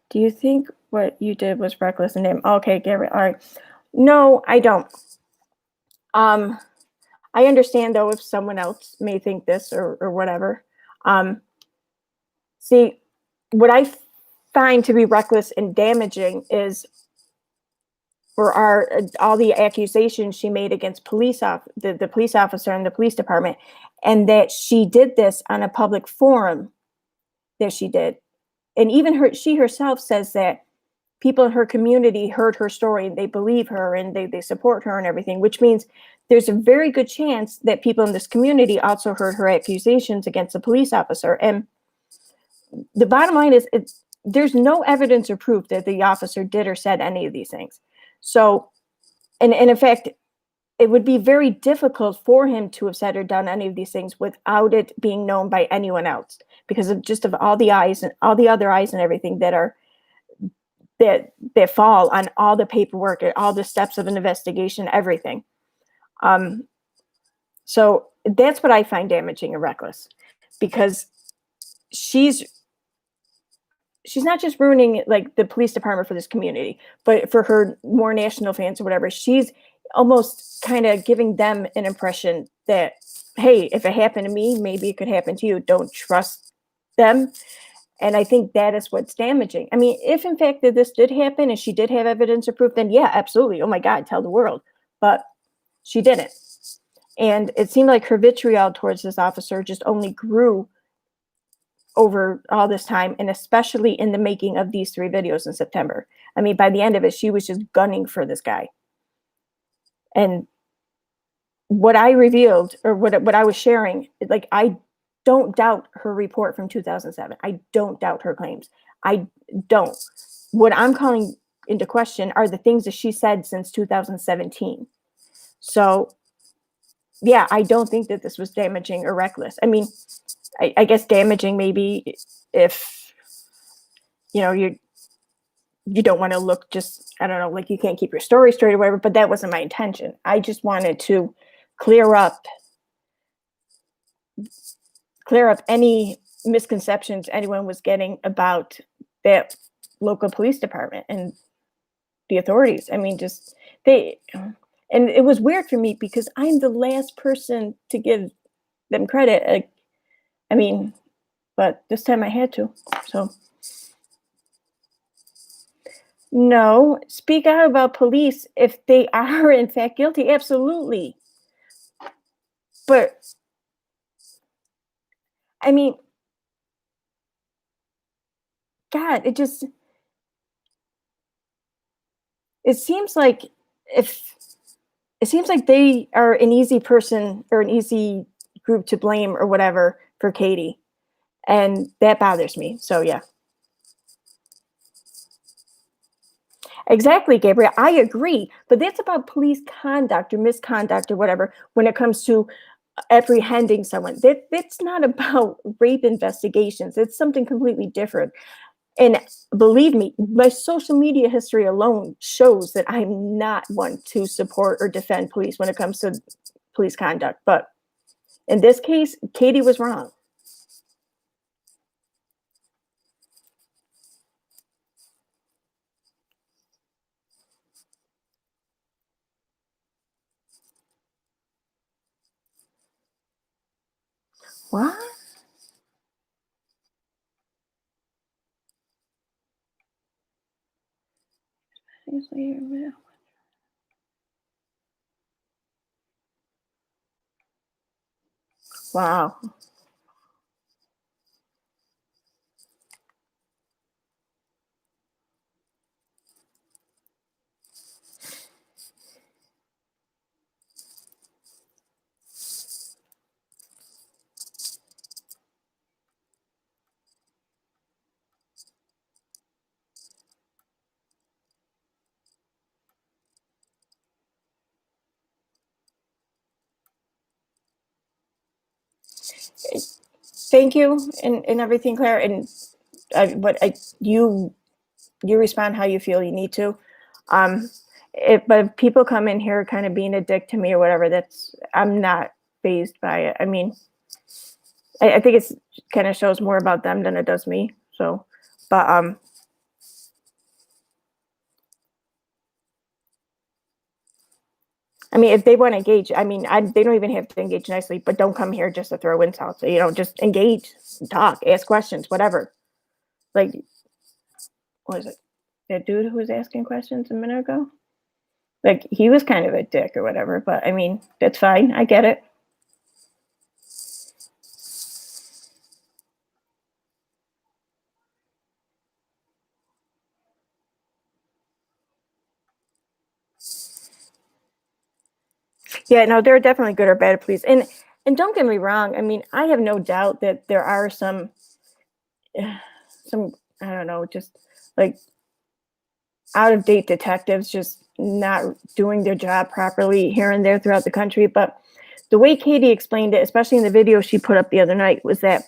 Do you think what you did was reckless and okay, Gary, all right. No, I don't. Um, I understand though if someone else may think this or whatever. Um, See, what I find to be reckless and damaging is for our all the accusations she made against the police officer and the police department, and that she did this on a public forum that she did. And even she herself says that people in her community heard her story and they believe her and they support her and everything, which means there's a very good chance that people in this community also heard her accusations against the police officer. And the bottom line is there's no evidence or proof that the officer did or said any of these things. So, and in fact, it would be very difficult for him to have said or done any of these things without it being known by anyone else because of just of all the eyes and all the other eyes and everything that fall on all the paperwork and all the steps of an investigation, everything. Um, so that's what I find damaging and reckless because she's she's not just ruining like the police department for this community, but for her more national fans or whatever. She's almost kind of giving them an impression that, hey, if it happened to me, maybe it could happen to you. Don't trust them. And I think that is what's damaging. I mean, if in fact that this did happen and she did have evidence or proof, then yeah, absolutely. Oh my God, tell the world. But she didn't. And it seemed like her vitriol towards this officer just only grew over all this time, and especially in the making of these 3 videos in September. I mean, by the end of it, she was just gunning for this guy. And what I revealed or what I was sharing, like I don't doubt her report from 2007. I don't doubt her claims. I don't. What I'm calling into question are the things that she said since 2017. So, yeah, I don't think that this was damaging or reckless. I mean, I guess damaging maybe if you don't want to look just, I don't know, like you can't keep your story straight or whatever, but that wasn't my intention. I just wanted to clear up any misconceptions anyone was getting about that local police department and the authorities. I mean, just they and it was weird for me because I'm the last person to give them credit. I mean, but this time I had to. So no, speak out about police if they are in fact guilty. Absolutely. But I mean, God, it seems like if it seems like they are an easy person or an easy group to blame or whatever for Katie. And that bothers me. So yeah. Exactly, Gabriel. I agree. But that's about police conduct or misconduct or whatever when it comes to apprehending someone. That's not about rape investigations. It's something completely different. And believe me, my social media history alone shows that I'm not one to support or defend police when it comes to police conduct. But in this case, Katie was wrong. What? Wow. Thank you and everything, Claire. And you you respond how you feel you need to. Um, but if people come in here kind of being a dick to me or whatever, that's I'm not phased by it. I mean, I think it's kind of shows more about them than it does me. So, but I mean, if they want to engage, I mean, they don't even have to engage nicely, but don't come here just to throw insults. You know, just engage, talk, ask questions, whatever. Like, what is it? That dude who was asking questions a minute ago? Like, he was kind of a dick or whatever, but I mean, that's fine. I get it. Yeah, no, there are definitely good or bad police. And don't get me wrong. I mean, I have no doubt that there are some I don't know, just like out of date detectives just not doing their job properly here and there throughout the country. But the way Katie explained it, especially in the video she put up the other night, was that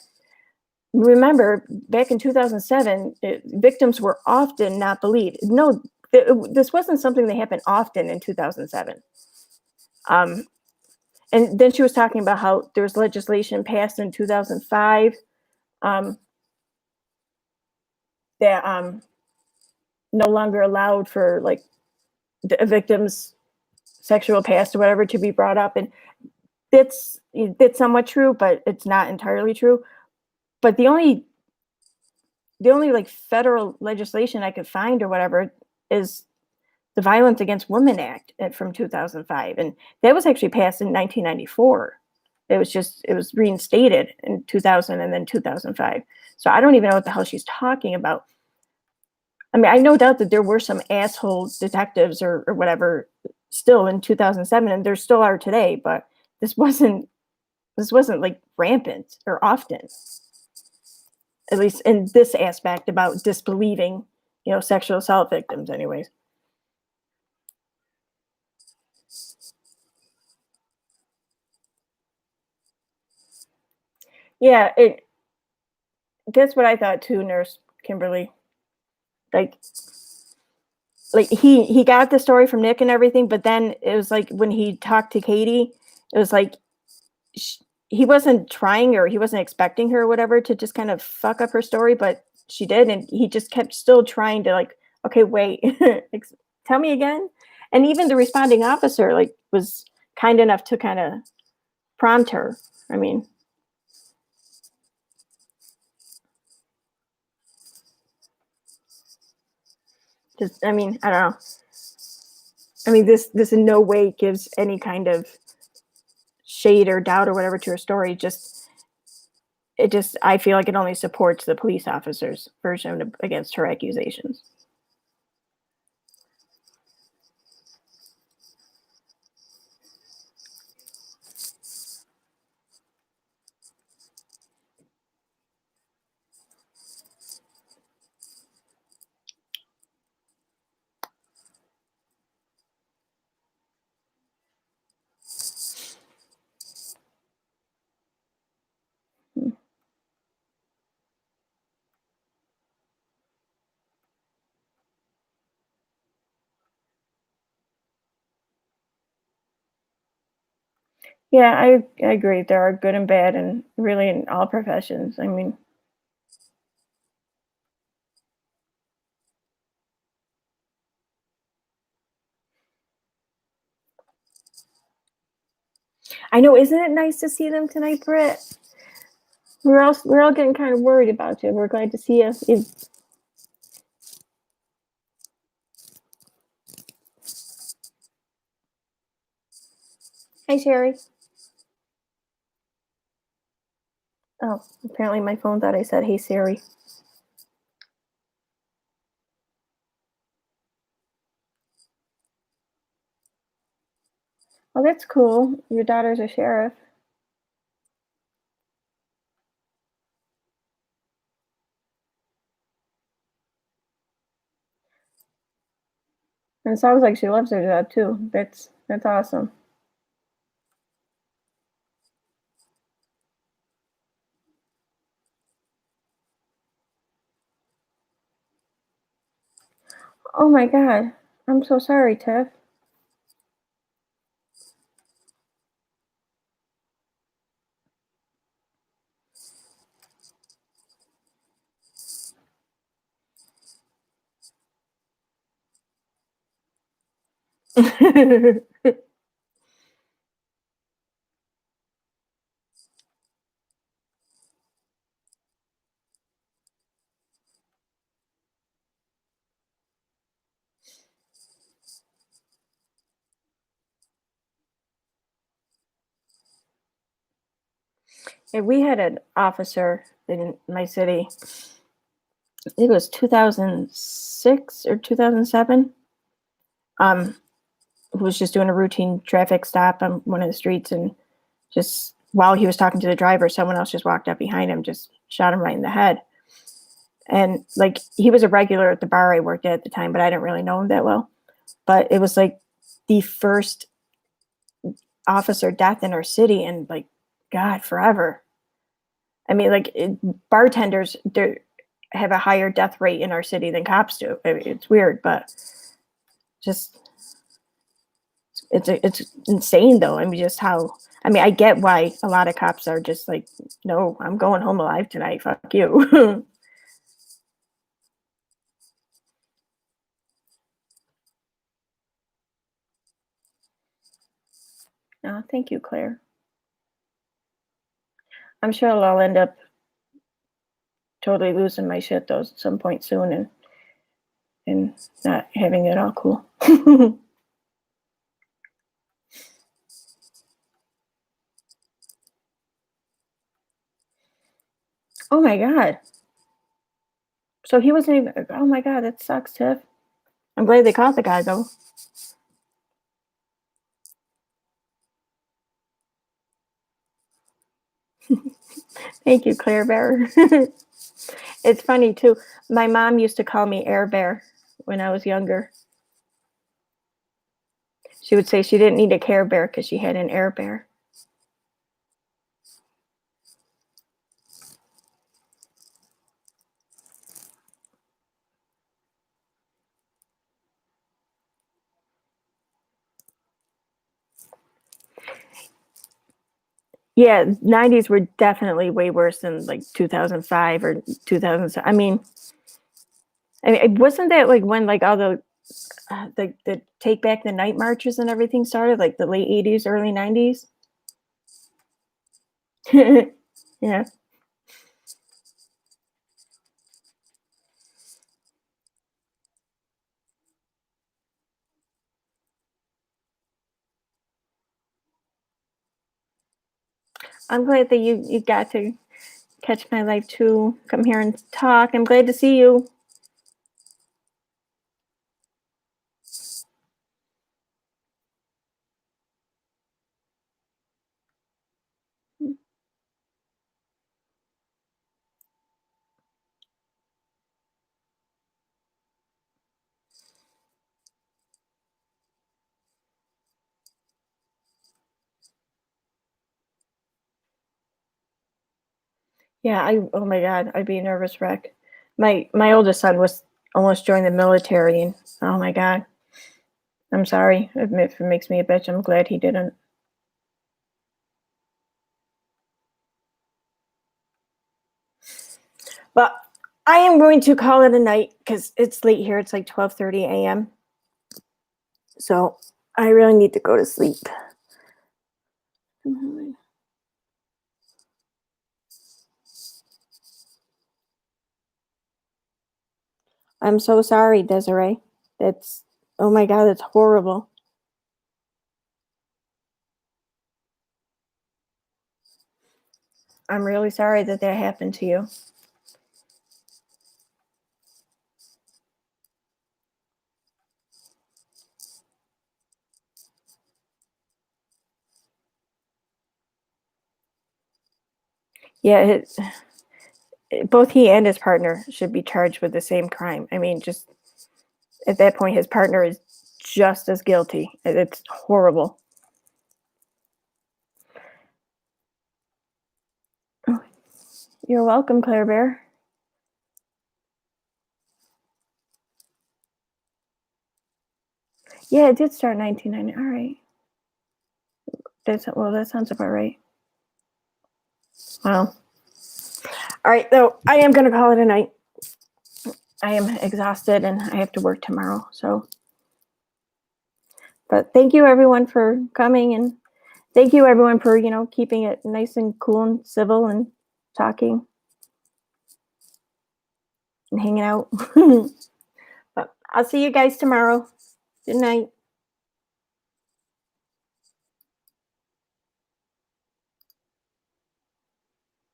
remember back in 2007, victims were often not believed. No, this wasn't something that happened often in 2007. Um, and then she was talking about how there was legislation passed in 2005 um, that no longer allowed for like the victims' sexual past or whatever to be brought up, and that's somewhat true, but it's not entirely true. But the only like federal legislation I could find or whatever is the Violence Against Women Act from 2005, and that was actually passed in 1994. It was reinstated in 2000 and then 2005. So I don't even know what the hell she's talking about. I mean, I no doubt that there were some asshole detectives or whatever still in 2007, and there still are today. But this wasn't this wasn't like rampant or often, at least in this aspect about disbelieving, sexual assault victims. Anyways, yeah, that's what I thought too, Nurse Kimberly. Like, he got the story from Nick and everything, but then it was like when he talked to Katie, it was like sh he wasn't trying or he wasn't expecting her or whatever to just kind of fuck up her story, but she did, and he just kept still trying to like, okay, wait, tell me again. And even the responding officer like was kind enough to kind of prompt her. I mean, just I mean, I don't know. I mean, this in no way gives any kind of shade or doubt or whatever to her story. Just I feel like it only supports the police officer's version against her accusations. Yeah, I agree. There are good and bad, and really in all professions. I mean, I know. Isn't it nice to see them tonight, Britt? We're all getting kind of worried about you. We're glad to see you. Hi, Sherry. Oh, apparently my phone thought I said, "Hey, Siri." Oh, that's cool. Your daughter's a sheriff, and it sounds like she loves her job too. That's awesome. Oh my god. I'm so sorry, Tiff. Yeah, we had an officer in my city. I think it was 2006 or 2007. Um, who was just doing a routine traffic stop on one of the streets, and just while he was talking to the driver, someone else just walked up behind him, just shot him right in the head. And like he was a regular at the bar I worked at the time, but I didn't really know him that well. But it was like the first officer death in our city, and like God, forever. I mean, like bartenders, they have a higher death rate in our city than cops do. I mean, it's weird, but just it's insane though. I mean, just how. I mean, I get why a lot of cops are just like, no, I'm going home alive tonight. Fuck you. No, thank you, Claire. I'm sure I'll end up totally losing my shit though at some point soon, and not having it all cool. Oh my god. So he wasn't even. Oh my god, that sucks, Tiff. I'm glad they caught the guy though. Thank you, Claire Bear. It's funny too. My mom used to call me Air Bear when I was younger. She would say she didn't need a Care Bear because she had an Air Bear. Yeah, 90s were definitely way worse than like 2005 or 2007. I mean, wasn't that like when like all the Take Back the Night marches and everything started, like the late 80s, early 90s? Yeah. I'm glad that you got to catch my life too. Come here and talk. I'm glad to see you. Yeah, I oh my god, I'd be a nervous wreck. My oldest son was almost joined the military, and oh my god, I'm sorry if it makes me a bitch. I'm glad he didn't. But I am going to call it a night because it's late here. It's like 12:30 a.m. So I really need to go to sleep. I'm so sorry, Desiree. That's oh my god, that's horrible. I'm really sorry that that happened to you. Yeah, both he and his partner should be charged with the same crime. I mean, just at that point, his partner is just as guilty. It's horrible. Oh, you're welcome, Claire Bear. Yeah, it did start in 1990. All right. That sounds about right. Well, all right, though, I am going to call it a night. I am exhausted and I have to work tomorrow. So, but thank you everyone for coming, and thank you everyone for, keeping it nice and cool and civil and talking and hanging out. But I'll see you guys tomorrow. Good night.